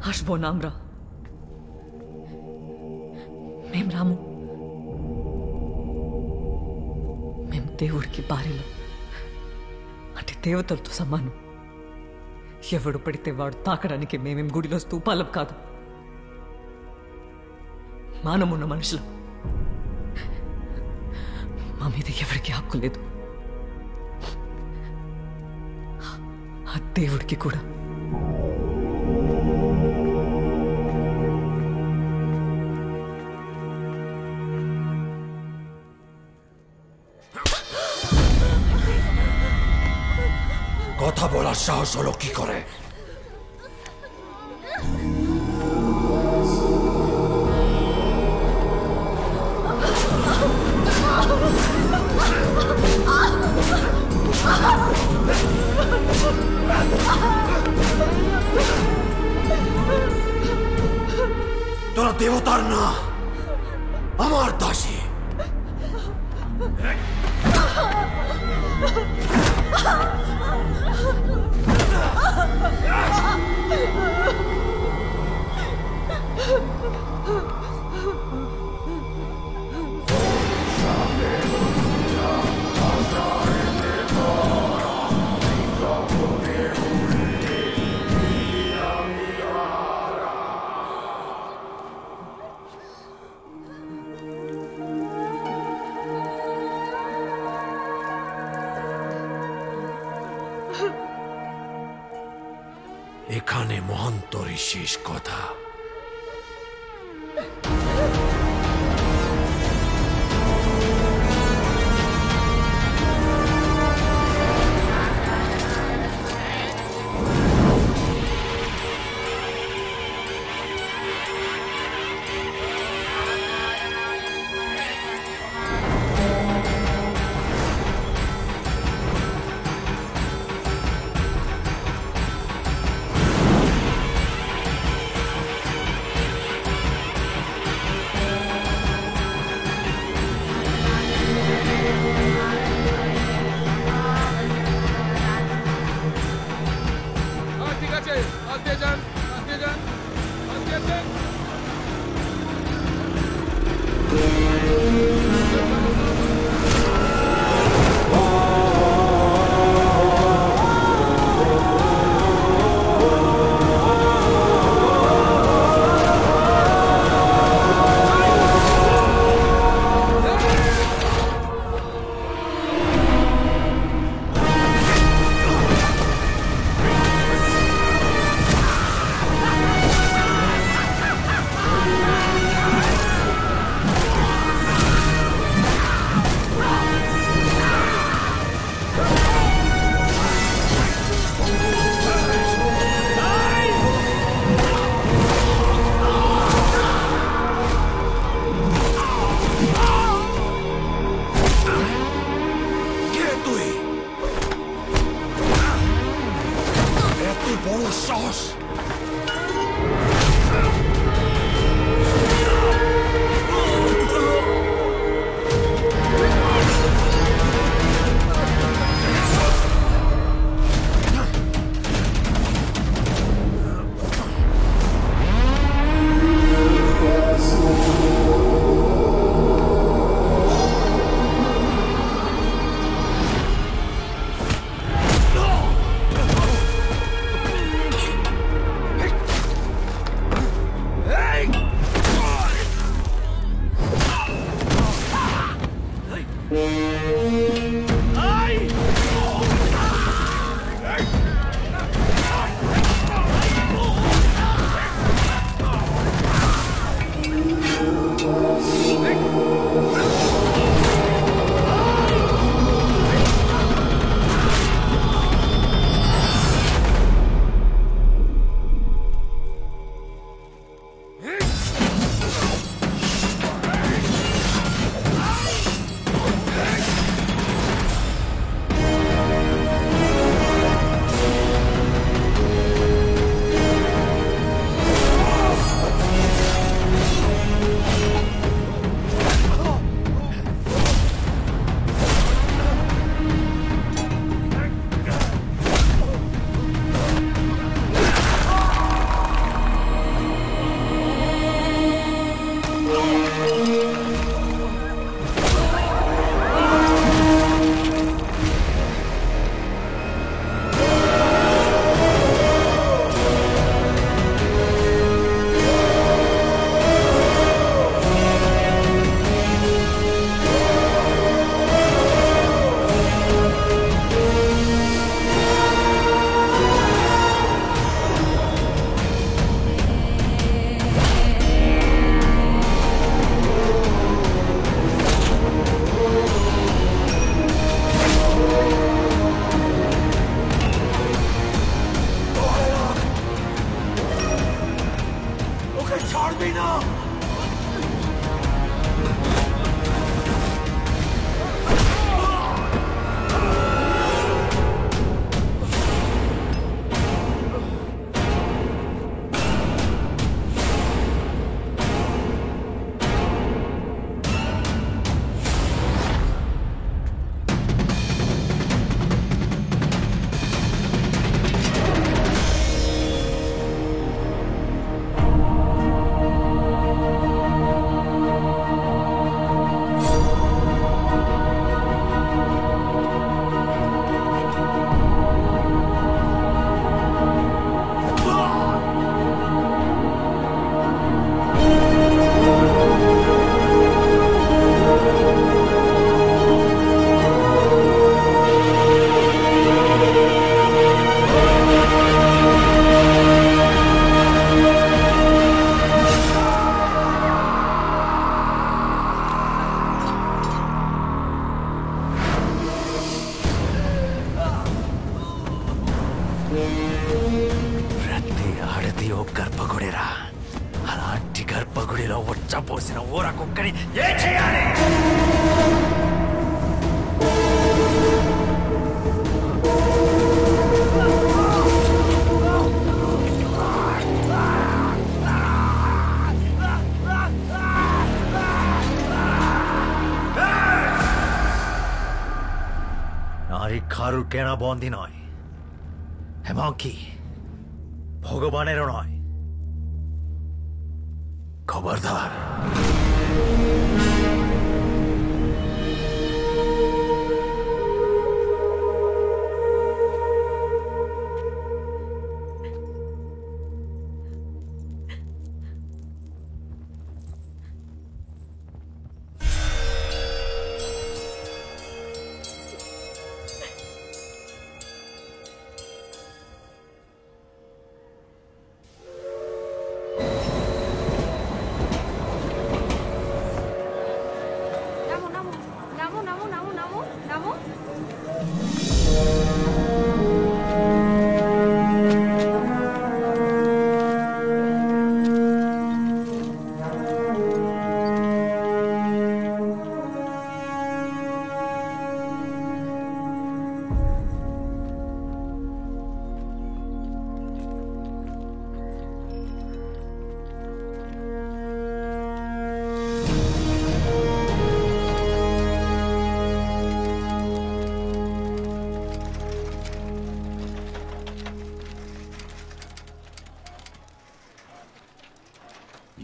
আসবো না আমরা, మేం రాము. మేం దేవుడికి భార్యలు, అంటే దేవతలతో సమానం. ఎవడు పడితే వాడు తాకడానికి మేమేం గుడిలో స్తూపాలం కాదు, మానమున్న మనుషులం. మా మీద ఎవరికి హక్కు లేదు, ఆ దేవుడికి కూడా. কথা বলার সাহস হলো কি করে? তোরা দেবতার না, আমার দাসী। এখানে মহন্তরই শেষ কথা। ఉచ్చపోసిన ఊర కుక్కని ఏం చేయాలి? নারী খারু কেনা বন্দি নয়, এমনকি ভগবানেরও নয়। খবরদার।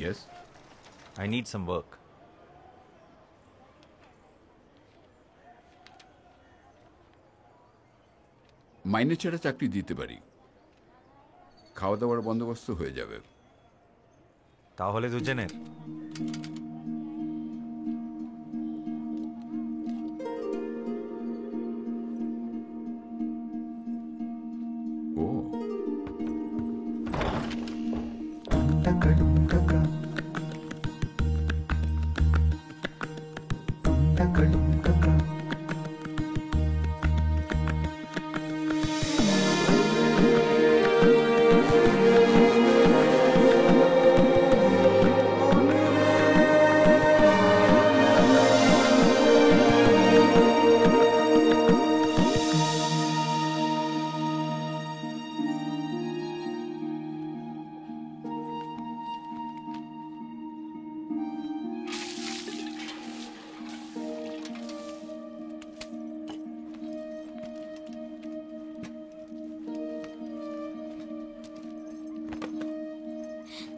Yes? I need some work. মাইনে ছেড়ে চাকরি দিতে পারি, খাওয়া দাওয়ার বন্দোবস্ত হয়ে যাবে। তাহলে দুজনের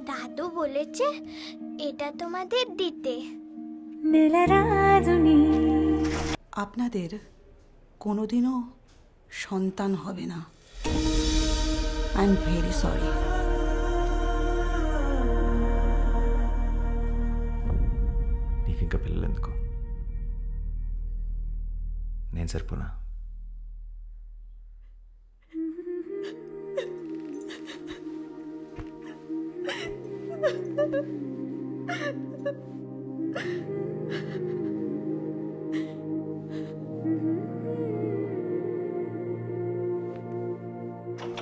দাদু বলেছে এটা তোমাদের দিতে। আপনাদের কোনোদিনও সন্তান হবে না। I am very sorry. నీకు ఇంకా పిల్లలు ఎందుకు? నేను సరిపోనా?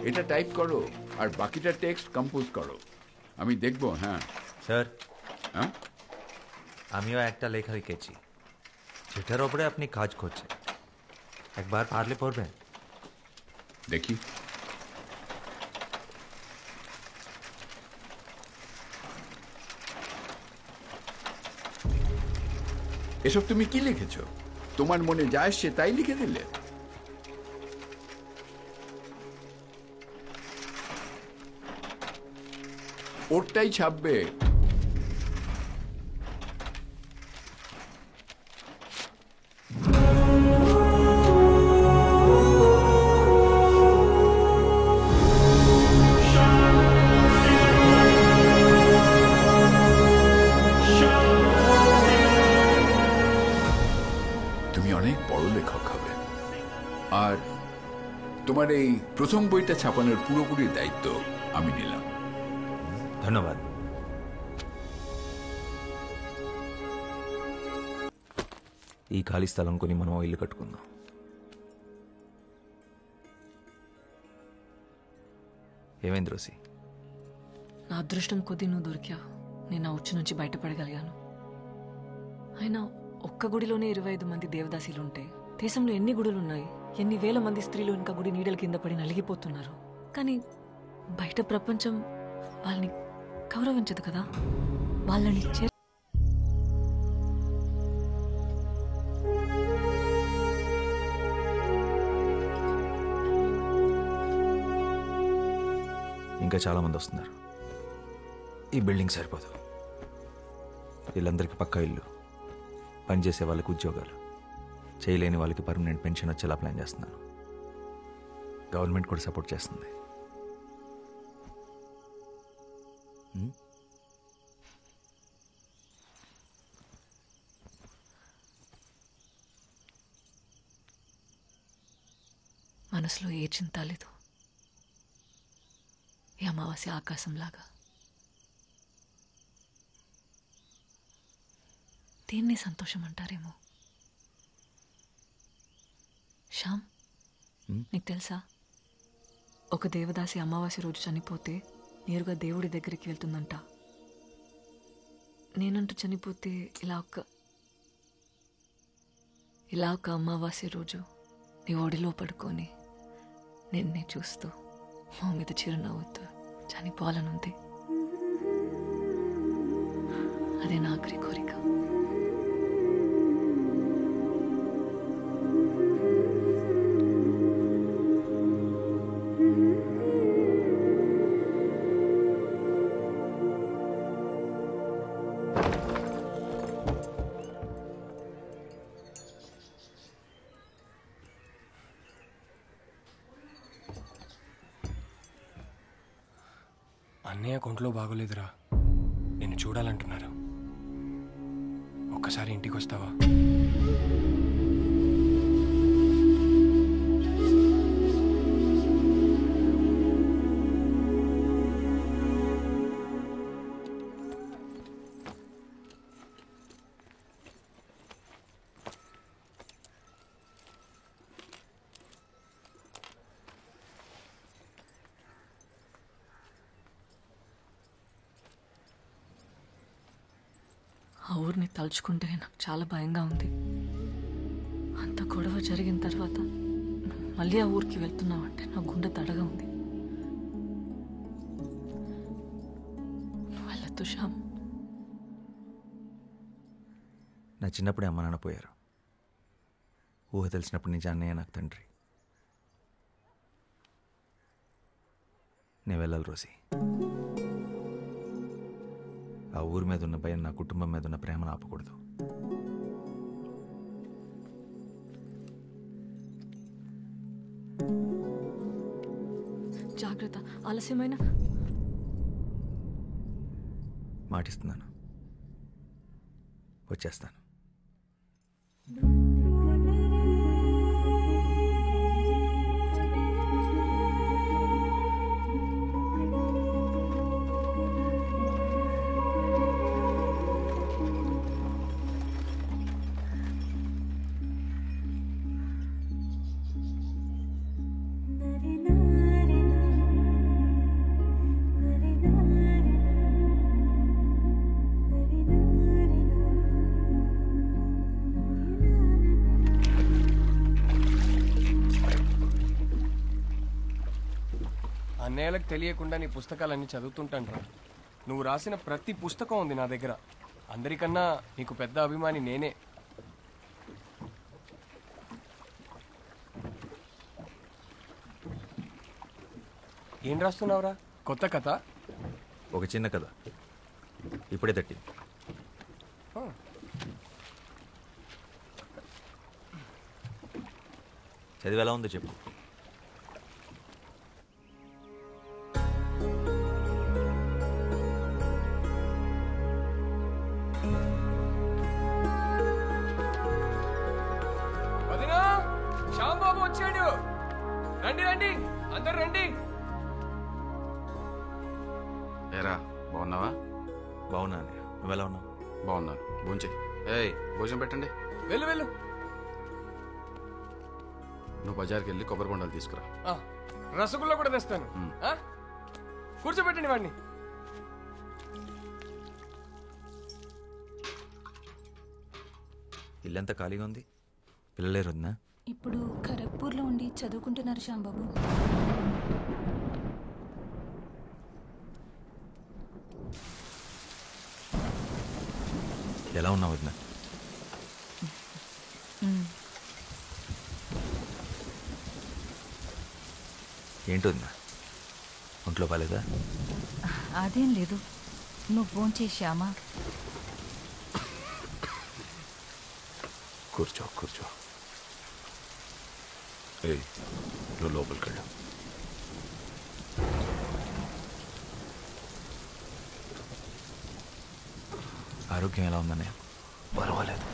এটা টাইপ করো আর বাকিটা টেক্সট কম্পোজ করো, আমি দেখবো। হ্যাঁ স্যার, হ্যাঁ আমিও একটা লেখা লিখেছি যেটার উপরে আপনি কাজ করছেন, একবার পারলে পড়বেন। দেখি। এসব তুমি কি লিখেছো? তোমার মনে যা আসছে তাই লিখে দিলে? ওরটাই ছাপবে। তুমি অনেক বড় লেখক হবে, আর তোমার এই প্রথম বইটা ছাপানোর পুরোপুরি দায়িত্ব আমি নিলাম। ধন্যবাদ। ఈ ఖాళీ స్థలం కొని మనం ఇల్లు కట్టుకుందాం. ఏమైంది రోసి? నా అదృష్టం కొద్దీ నువ్వు దొరికావు. నేను ఆ ఉచ్చు నుంచి బయటపడగలిగాను. అయినా ఒక్క గుడిలోనే 25 మంది దేవదాసీలుంటే దేశంలో ఎన్ని గుడులున్నాయి? ఎన్ని వేల మంది స్త్రీలు ఇంకా గుడి నీడల కింద పడి నలిగిపోతున్నారు. కానీ బయట ప్రపంచం వాళ్ళని గౌరవించదు కదా. వాళ్ళని ఇంకా చాలామంది వస్తున్నారు. ఈ బిల్డింగ్ సరిపోదు. వీళ్ళందరికీ పక్కా ఇల్లు, పనిచేసే వాళ్ళకి ఉద్యోగాలు, చేయలేని వాళ్ళకి పర్మనెంట్ పెన్షన్ వచ్చేలా ప్లాన్ చేస్తున్నాను. గవర్నమెంట్ కూడా సపోర్ట్ చేస్తుంది. మనసులో ఏ చింత లేదు. ఈ అమావాస్య ఆకాశంలాగా. దీన్ని సంతోషం అంటారేమో. శ్యామ్, నీకు తెలుసా, ఒక దేవదాసి అమావాస్య రోజు చనిపోతే నేరుగా దేవుడి దగ్గరికి వెళ్తుందంట. నేనంటూ చనిపోతే ఇలా ఒక అమావాస్య రోజు నీ ఒడిలో పడుకొని నిన్నే చూస్తూ మా మీద చిరునవ్వుతూ చనిపోవాలనుంది. అదే నా ఆఖరి కోరిక. అన్నయ్య కొంట్లో బాగోలేదురా, నిన్ను చూడాలంటున్నారు. ఒక్కసారి ఇంటికి వస్తావా? ఆ ఊరిని తలుచుకుంటేనే నాకు చాలా భయంగా ఉంది. అంత గొడవ జరిగిన తర్వాత మళ్ళీ ఆ ఊరికి వెళ్తున్నావంటే నా గుండె తడగా ఉంది. నువ్వు వెళ్ళొద్దు శ్యామ్. నా చిన్నప్పుడే అమ్మ నాన్న పోయారు. ఊహ తెలిసినప్పటి నుంచి అన్నయ్య నాకు తండ్రి. నేను వెళ్ళాలి రోసి. ఆ ఊరి మీద ఉన్న భయం నా కుటుంబం మీద ఉన్న ప్రేమను ఆపకూడదు. జాగ్రత్త, ఆలస్యమైన. మాటిస్తున్నాను, వచ్చేస్తాను. అన్నయ్యలకు తెలియకుండా నీ పుస్తకాలన్నీ చదువుతుంటాను. నువ్వు రాసిన ప్రతి పుస్తకం ఉంది నా దగ్గర. అందరికన్నా నీకు పెద్ద అభిమాని నేనే. ఏం రాస్తున్నావురా? కొత్త కథ? ఒక చిన్న కథ, ఇప్పుడే తట్టి. చదివి ఎలా ఉందో చెప్పు. శ్యాంబాబు వచ్చాడు. రండి రండి, అందరు రండి. ఏరా, బాగున్నావా? బాగున్నా అన్నయ్య, నువ్వు ఎలా ఉన్నావు? బాగున్నాను. భోంచే. ఏయ్, భోజనం పెట్టండి. వెళ్ళు వెళ్ళు. నువ్వు బజార్కి వెళ్ళి కొబ్బరి బొండాలు తీసుకురా. రసగుల్లా కూడా తెస్తాను. కూర్చోబెట్టండి వాడిని. ఇల్లంతా ఖాళీగా ఉంది. పిల్లలేరు వదినా? ఇప్పుడు ఖరగ్పూర్లో ఉండి చదువుకుంటున్నారు శ్యాంబాబు. ఎలా ఉన్నావు వదినా? ఏంటి వదినా, ఒంట్లో బాలేదా? అదేం లేదు, నువ్వు భోంచేశామా? కూర్చో కూర్చో. ఏయ్, నువ్వు లోపలికి వెళ్ళు. ఆరోగ్యం ఎలా ఉందన్నయ్య? పర్వాలేదు.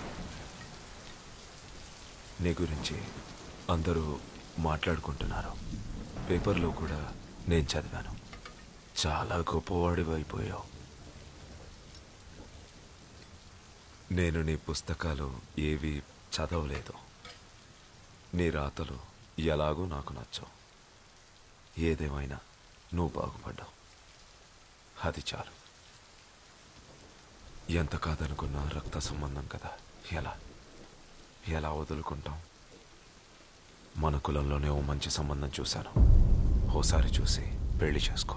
నీ గురించి అందరూ మాట్లాడుకుంటున్నారు. పేపర్లో కూడా నేను చదివాను. చాలా గొప్పవాడివి అయిపోయావు. నేను నీ పుస్తకాలు ఏవి చదవలేదు. నీ రాతలు ఎలాగో నాకు నచ్చవు. ఏదేమైనా నువ్వు బాగుపడ్డావు, అది చాలు. ఎంత కాదనుకున్నా రక్త సంబంధం కదా, ఎలా వదులుకుంటాం? మన కులంలోనే ఓ మంచి సంబంధం చూశాను. ఓసారి చూసి పెళ్లి చేసుకో.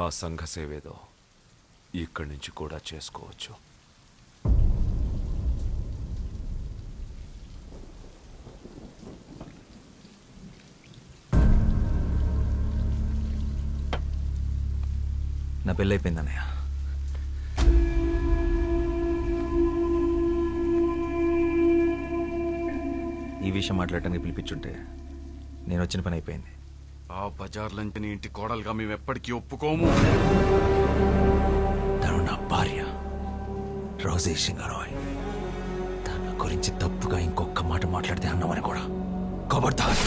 ఆ సంఘ సేవేదో ఇక్కడి నుంచి కూడా చేసుకోవచ్చు. నా పెళ్ళైపోయింది అన్నయ్య. ఈ విషయం మాట్లాడటానికి పిలిపించుంటే నేను వచ్చిన పని అయిపోయింది. ఆ బజార్లంటే నీ ఇంటి కోడలుగా మేము ఎప్పటికీ ఒప్పుకోము. తను నా భార్య రోజీ సింగరాయ్. తన గురించి తప్పుగా ఇంకొక మాట మాట్లాడితే అన్నామని కూడా ఖబర్దార్.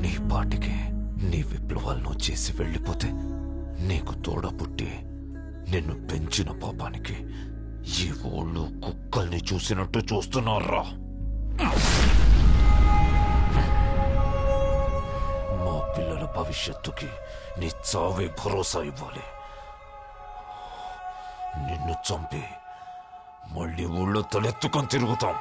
నీ పాటికి నీ విప్లవాలను చేసి వెళ్ళిపోతే నీకు తోడ పుట్టి నిన్ను పెంచిన పాపానికి ఈ ఊళ్ళో కుక్కల్ని చూసినట్టు చూస్తున్నారా? మా పిల్లల భవిష్యత్తుకి నీ చావే భరోసా ఇవ్వాలి. నిన్ను చంపి మళ్ళీ ఊళ్ళో తలెత్తుకొని తిరుగుతాం.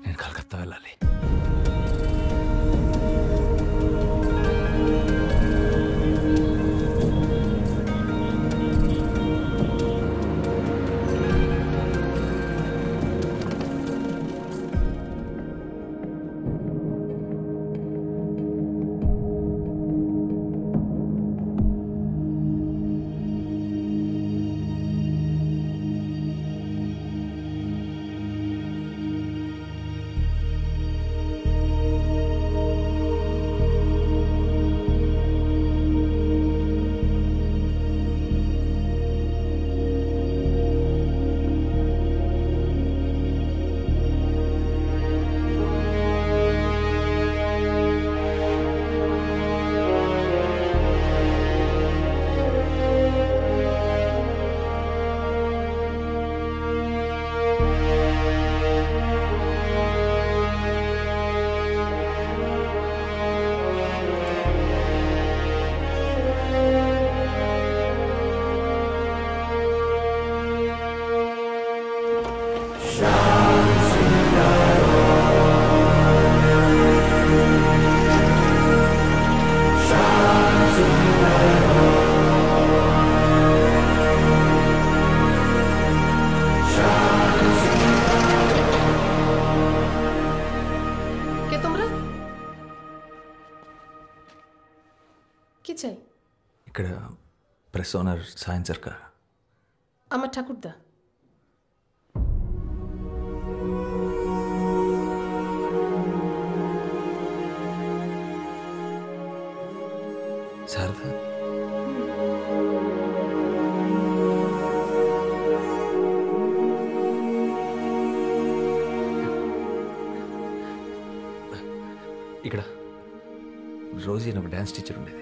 నేను కలకత్తా వెళ్ళాలి. ఇక్కడ ప్రెస్ ఓనర్ సాయన్ సర్కార్. আমার ঠাকুরদা। శారదా, ఇక్కడ రోజీ అని ఒక డ్యాన్స్ టీచర్ ఉండేది.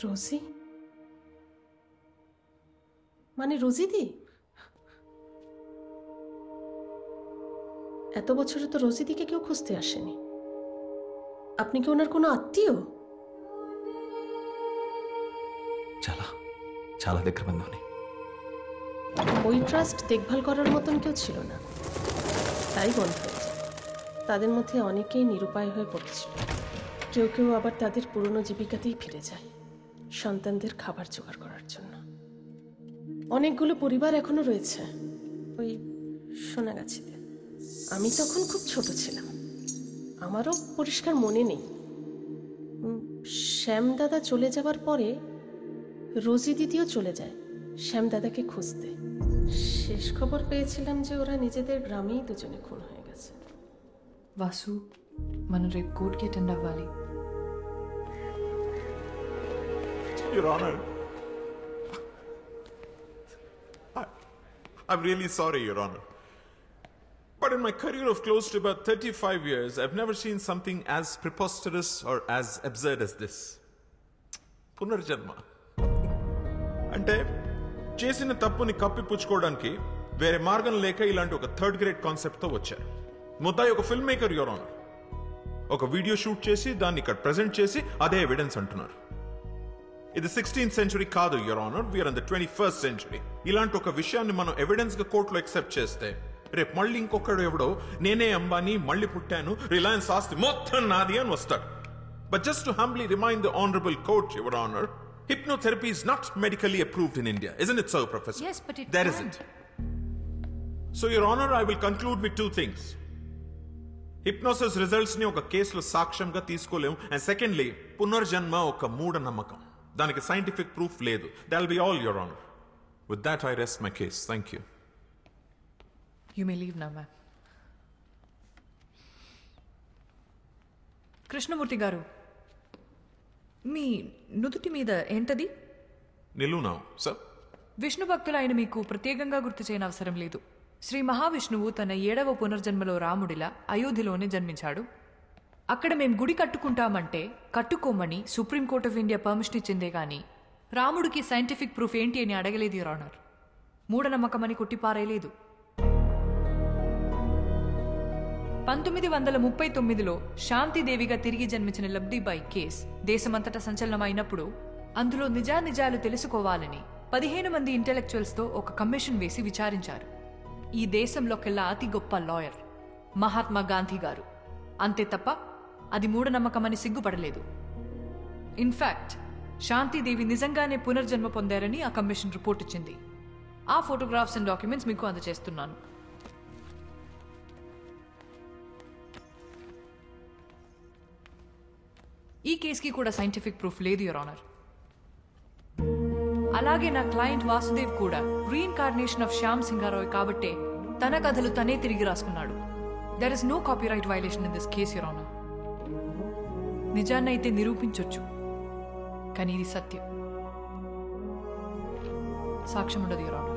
রোজি? মানে রোজিদি? এত বছরে তো রোজিদিকে কেউ খুঁজতে আসেনি। আপনি কি ওনার কোনো আত্মীয়? చాలా చాలా దగ్గర బంధువుని. ওই ট্রাস্ট দেখভাল করার মতন কেউ ছিল না, তাই বন্ধ হয়েছে। তাদের মধ্যে অনেকেই নিরুপায় হয়ে পড়েছিল, কেউ কেউ আবার তাদের পুরনো জীবিকাতেই ফিরে যায় সন্তানদের খাবার জোগাড় করার জন্য। অনেকগুলো পরিবার এখনো রয়েছে ওই সোনাগাছিতে। আমি তখন খুব ছোট ছিলাম, আমারও পরিষ্কার মনে নেই। শ্যামদাদা চলে যাবার পরে রোজি দিদিও চলে যায় শ্যামদাদাকে খুঁজতে। শেষ খবর পেয়েছিলাম যে ওরা নিজেদের গ্রামেই দুজনে খুন হয়ে গেছে। వాసు, మనం రేపు కోర్టుకి అటెండ్ అవ్వాలి. Your Honor, I'm really sorry, Your Honor. But in my career of close to about 35 years, I've never seen something as preposterous or as absurd as this. పునర్జన్మ అంటే చేసిన తప్పుని కప్పిపుచ్చుకోవడానికి వేరే మార్గం లేక ఇలాంటి ఒక థర్డ్ గ్రేడ్ కాన్సెప్ట్తో వచ్చారు. ముద్దాయి ఒక ఫిల్మ్ మేకర్, యువర్ ఆనర్. ఒక వీడియో షూట్ చేసి దాన్ని ఇక్కడ ప్రెజెంట్ చేసి అదే ఎవిడెన్స్ అంటున్నారు. ఇది 16th సెంచురీ కాదు, your honour. We're in the 21st century. ఇలాంటి ఒక విషయాన్ని మనం ఎవిడెన్స్ గా కోర్టులో ఎక్సెప్ట్ చేస్తే రేపు మళ్ళీ ఇంకొకడు ఎవడో నేనే అంబానీ మళ్ళీ పుట్టాను, రిలయన్స్ ఆస్తి మొత్తం నాది అని వస్తాడు. But just to humbly remind the honourable court, your honour, hypnotherapy is not medically approved in India. Isn't it so, Professor? Yes, but it there can. isn't. So, Your Honor, I will conclude with two things. Hypnosis results ni oka case lo sakshamga teeskolem, and secondly, punarjanma oka mooda namakam. Daniki scientific proof ledu. That'll be all, Your Honor. With that, I rest my case. Thank you. You may leave now, ma'am. Krishnamurthy గారు, మీ నుదుటి మీద ఏంటది? Nilu now, sir. విష్ణు భక్తులైన మీకు ప్రత్యేకంగా గుర్తు చేయని అవసరం లేదు. శ్రీ మహావిష్ణువు తన 7వ పునర్జన్మలో రాముడిలా అయోధ్యలోనే జన్మించాడు. అక్కడ మేం గుడి కట్టుకుంటామంటే కట్టుకోమని సుప్రీంకోర్ట్ ఆఫ్ ఇండియా పర్మిషన్ ఇచ్చిందే గాని రాముడికి సైంటిఫిక్ ప్రూఫ్ ఏంటి అని అడగలేదు, యువర్ ఆనర్. మూఢనమ్మకమని కొట్టిపారేయలేదు. 1939లో శాంతిదేవిగా తిరిగి జన్మించిన లబ్ధిబాయి కేస్ దేశమంతటా సంచలనమైనప్పుడు అందులో నిజానిజాలు తెలుసుకోవాలని 15 మంది ఇంటెలెక్చువల్స్తో ఒక కమిషన్ వేసి విచారించారు. ఈ దేశంలోకెల్లా అతి గొప్ప లాయర్ మహాత్మా గాంధీ గారు. అంతే తప్ప అది మూఢనమ్మకమని సిగ్గుపడలేదు. ఇన్ఫాక్ట్ శాంతిదేవి నిజంగానే పునర్జన్మ పొందారని ఆ కమిషన్ రిపోర్ట్ ఇచ్చింది. ఆ ఫోటోగ్రాఫ్స్ అండ్ డాక్యుమెంట్స్ మీకు అందజేస్తున్నాను. ఈ కేసుకి కూడా సైంటిఫిక్ ప్రూఫ్ లేదు, యువర్ ఆనర్. అలాగే నా క్లయింట్ వాసుదేవ్ కూడా రీఇన్కార్నేషన్ ఆఫ్ శ్యామ్ సింగారాయ్ కాబట్టే తన కథలు తనే తిరిగి రాసుకున్నాడు. There is no copyright violation in this case, your honour. నిజాన్నైతే నిరూపించొచ్చు, కానీ ఇది సత్యం. సాక్ష్యం ఉండదు, your honour.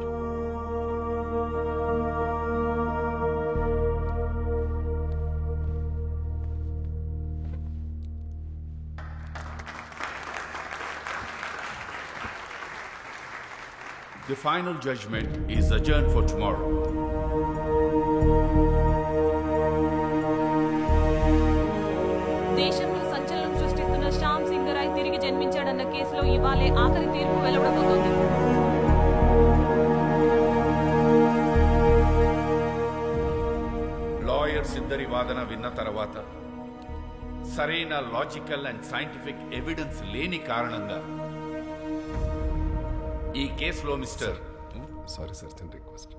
The final judgment is adjourned for tomorrow. దేశంలో సంచలనం సృష్టిస్తున్న శ్యామ్ సింగరాయ్ తిరిగి జన్మించాడన్న కేసులో ఇవాళే ఆఖరి తీర్పు వెలువడబోతోంది. లాయర్స్ ఇద్దరి వాదన విన్న తర్వాత సరైన లాజికల్ అండ్ సైంటిఫిక్ ఎవిడెన్స్ లేని కారణంగా ఈ కేసులో మిస్టర్ సారీ సార్, చిన్న రిక్వెస్ట్.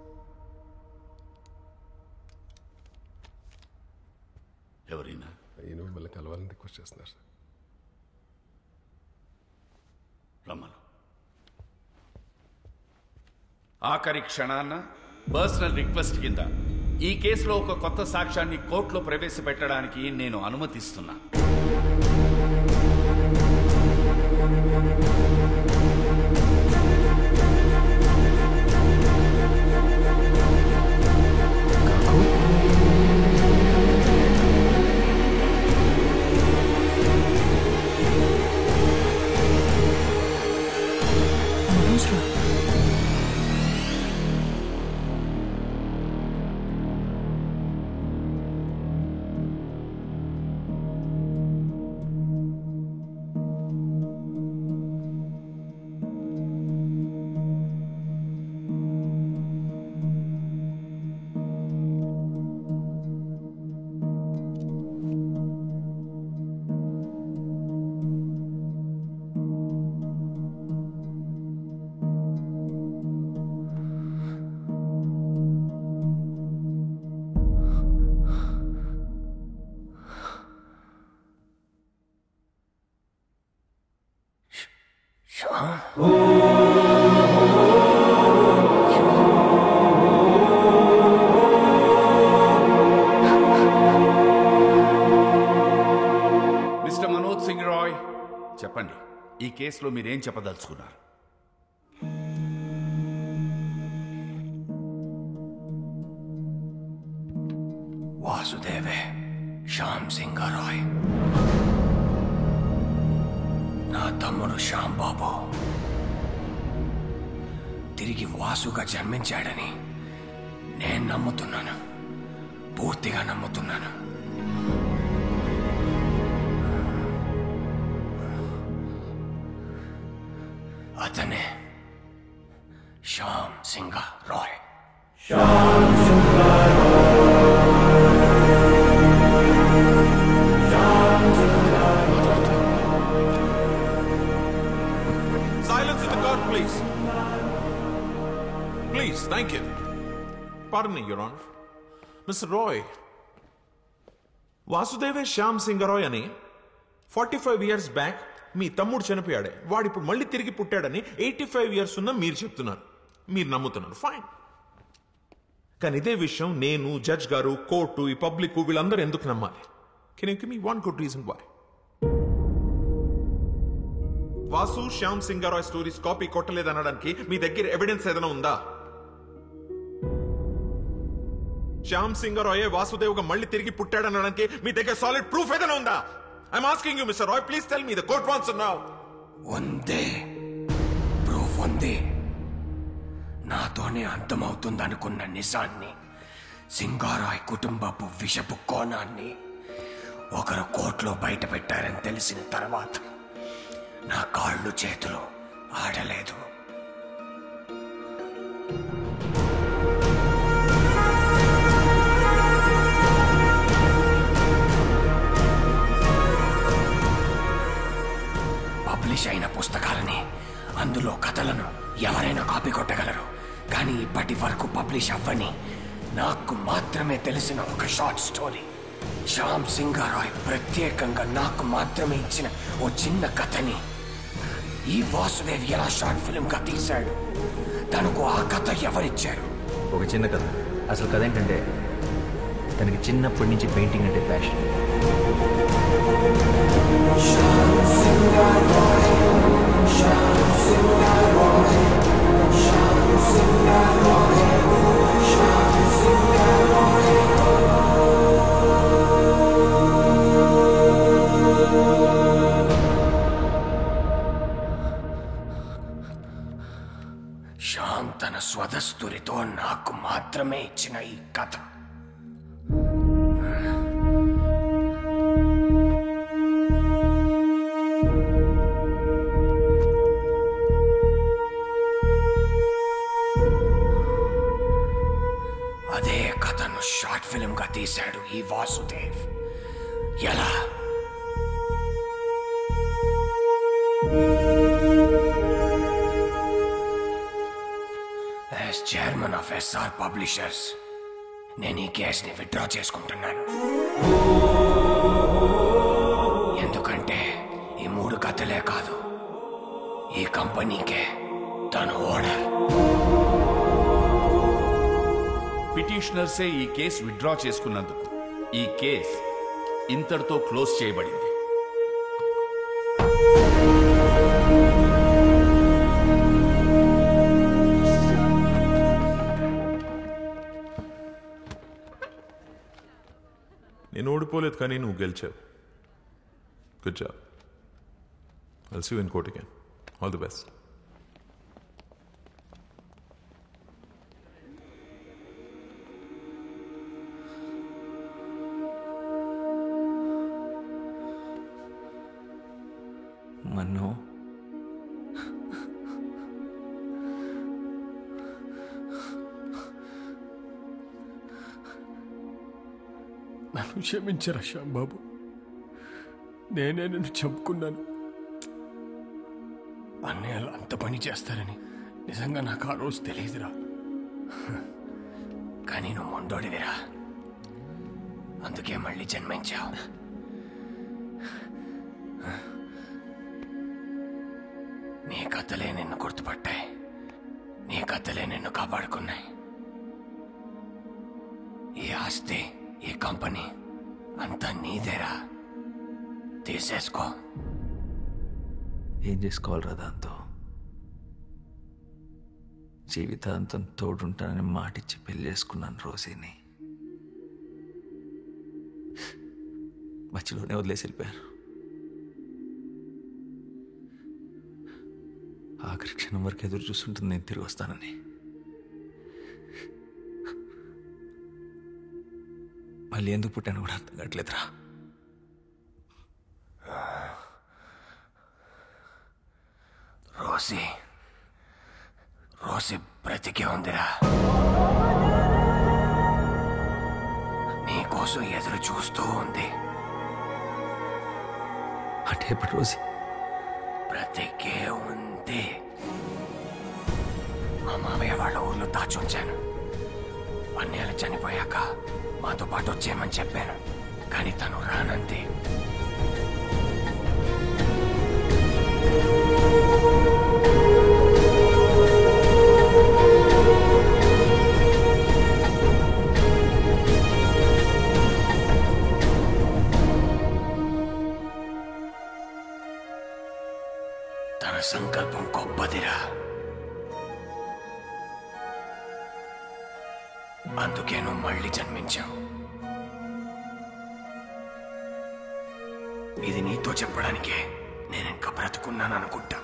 ఎవరైనా ఈయన మిమ్మల్ని కలవాలని రిక్వెస్ట్ చేస్తున్నారు సార్. ఆఖరి క్షణాన్న పర్సనల్ రిక్వెస్ట్ కింద ఈ కేసులో ఒక కొత్త సాక్ష్యాన్ని కోర్టులో ప్రవేశపెట్టడానికి నేను అనుమతిస్తున్నా. మిస్టర్ మనోజ్ సింగ్ రాయ్, చెప్పండి, ఈ కేసులో మీరేం చెప్పదలుచుకున్నారు? వాసుదేవే శ్యామ్ సింగ్ రాయ్, నా తమ్ముడు శ్యామ్ బాబు తిరిగి వాసుగా జన్మించాడని నేను నమ్ముతున్నాను, పూర్తిగా నమ్ముతున్నాను. అతనే Shyam Singh Roy. Silence in the court, please. Please, thank you. Pardon me, Your Honor. Mr. Roy, వాసుదేవే Shyam Singh Roy అని 45 years బ్యాక్ మీ తమ్ముడు చనిపోయాడే, వాడు ఇప్పుడు మళ్ళీ తిరిగి పుట్టాడని 85 years ఉన్న మీరు చెప్తున్నారు, మీరు నమ్ముతున్నారు. ఫైన్. కానీ ఇదే విషయం నేను, జడ్జ్ గారు, కోర్టు, ఈ పబ్లిక్ వీళ్ళందరూ ఎందుకు నమ్మాలి? Can you give me one good reason why? Vasu Shyam Singh Roy stories copy కొట్టలేదనడానికి మీ దగ్గర ఎవిడెన్స్ ఏదైనా ఉందా? శ్యామ్ సింగ్ రాయ్ వాసుదేవ్గా మళ్ళీ తిరిగి పుట్టాడనడానికి మీ దగ్గర సాలిడ్ ప్రూఫ్ ఏదైనా ఉందా? I'm asking you mister Roy, please tell me. The court wants to know. ఉంది, ప్రూఫ్ ఉంది. నాతోనే అంతమవుతుందనుకున్న నిజాన్ని, సింగారాయ్ కుటుంబపు విషపు కోణాన్ని ఒకరు కోర్టులో బయట పెట్టారని తెలిసిన తర్వాత నా కాళ్ళు చేతులు ఆడలేదు. పబ్లిష్ అయిన పుస్తకాలని, అందులో కథలను ఎవరైనా కాపీ కొట్టగలరు. కానీ ఇప్పటి వరకు పబ్లిష్ అవ్వని, నాకు మాత్రమే తెలిసిన ఒక షార్ట్ స్టోరీ, శ్యామ్ సింగ్ రాయ్ ప్రత్యేకంగా నాకు మాత్రమే ఇచ్చిన ఓ చిన్న కథని ఈ వాసుదేవ్ ఎలా షార్ట్ ఫిల్మ్ గా తీశాడు. తనకు ఆ కథ ఎవరిచ్చారు? ఒక చిన్న కథ. అసలు కథ ఏంటంటే, తనకి చిన్నప్పటి నుంచి పెయింటింగ్ అంటే ప్యాషన్. శ్యామ్ తన స్వదస్తురితో నాకు మాత్రమే ఇచ్చిన ఈ కథ అదే కథను షార్ట్ ఫిల్మ్ గా తీశాడు ఈ వాసుదేవ్. ఎలా? As chairman of SR publishers నేను ఈ కేసుని విత్డ్రా చేసుకుంటున్నాను. ఎందుకంటే ఈ 3 కథలే కాదు, ఈ కంపెనీకే తను ఓనర్. పిటిషనర్సే ఈ కేసు విత్డ్రా చేసుకున్నందుకు ఈ కేస్ ఇంతటితో క్లోజ్ చేయబడింది. నేను ఓడిపోలేదు కానీ నువ్వు గెలిచావు. Good job. I'll see you in court again. All the best. మన్ను నన్ను క్షమించరా శ్యాంబాబు, నేనే నిన్ను చంపుకున్నాను. అన్నయ్యలు అంత పని చేస్తారని నిజంగా నాకు ఆ రోజు తెలియదురా. కానీ నువ్వు మొండోడివిరా, అందుకే మళ్ళీ జన్మించావు. నీ కథలే నిన్ను గుర్తుపట్టాయి, నీ కథలే నిన్ను కాపాడుకున్నాయి. ఈ ఆస్తి, ఈ కంపెనీ అంతా నీదేరా, తీసేసుకో. ఏం చేసుకోవాలరా దాంతో? జీవితాంతం తోడుంటానని మాటిచ్చి పెళ్లి చేసుకున్నాను రోజీని. మధ్యలోనే వదిలేసి వెళ్ళిపోయారు. ఆఖరి క్షణం వరకు ఎదురు చూస్తుంటుంది నేను తిరిగి వస్తానని. మళ్ళీ ఎందుకు పుట్టాను కూడా అర్థం కావట్లేదురా. రోసి రోసి బ్రతికే ఉందిరా, నీకోసం ఎదురు చూస్తూ ఉంది. అంటే ఇప్పుడు రోజీ బ్రతికే ఉంది. మా మామయ్య వాళ్ళ ఊర్లో దాచుంచాను. అన్నయ్యలు చనిపోయాక మాతో పాటు వచ్చేయమని చెప్పాను, కానీ తను రానంది. తన సంకల్పం గొప్పదిరా, అందుకే నువ్వు మళ్ళీ జన్మించావు. ఇది నీతో చెప్పడానికే నేను ఇంకా బ్రతుకున్నాను అనుకుంటా.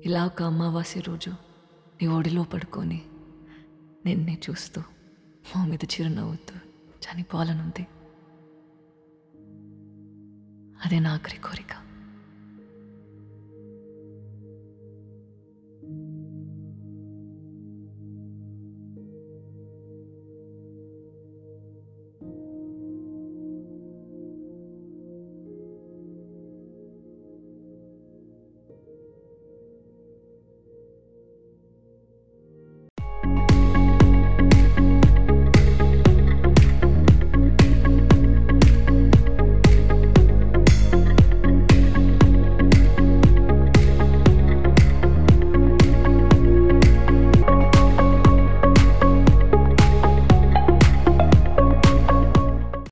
ఇలా ఒక అమావాస్య రోజు నీ ఒడిలో పడుకొని నిన్నే చూస్తూ మా మీద చిరునవ్వుతూ చనిపోవాలనుంది. అదే నా ఆఖరి కోరిక.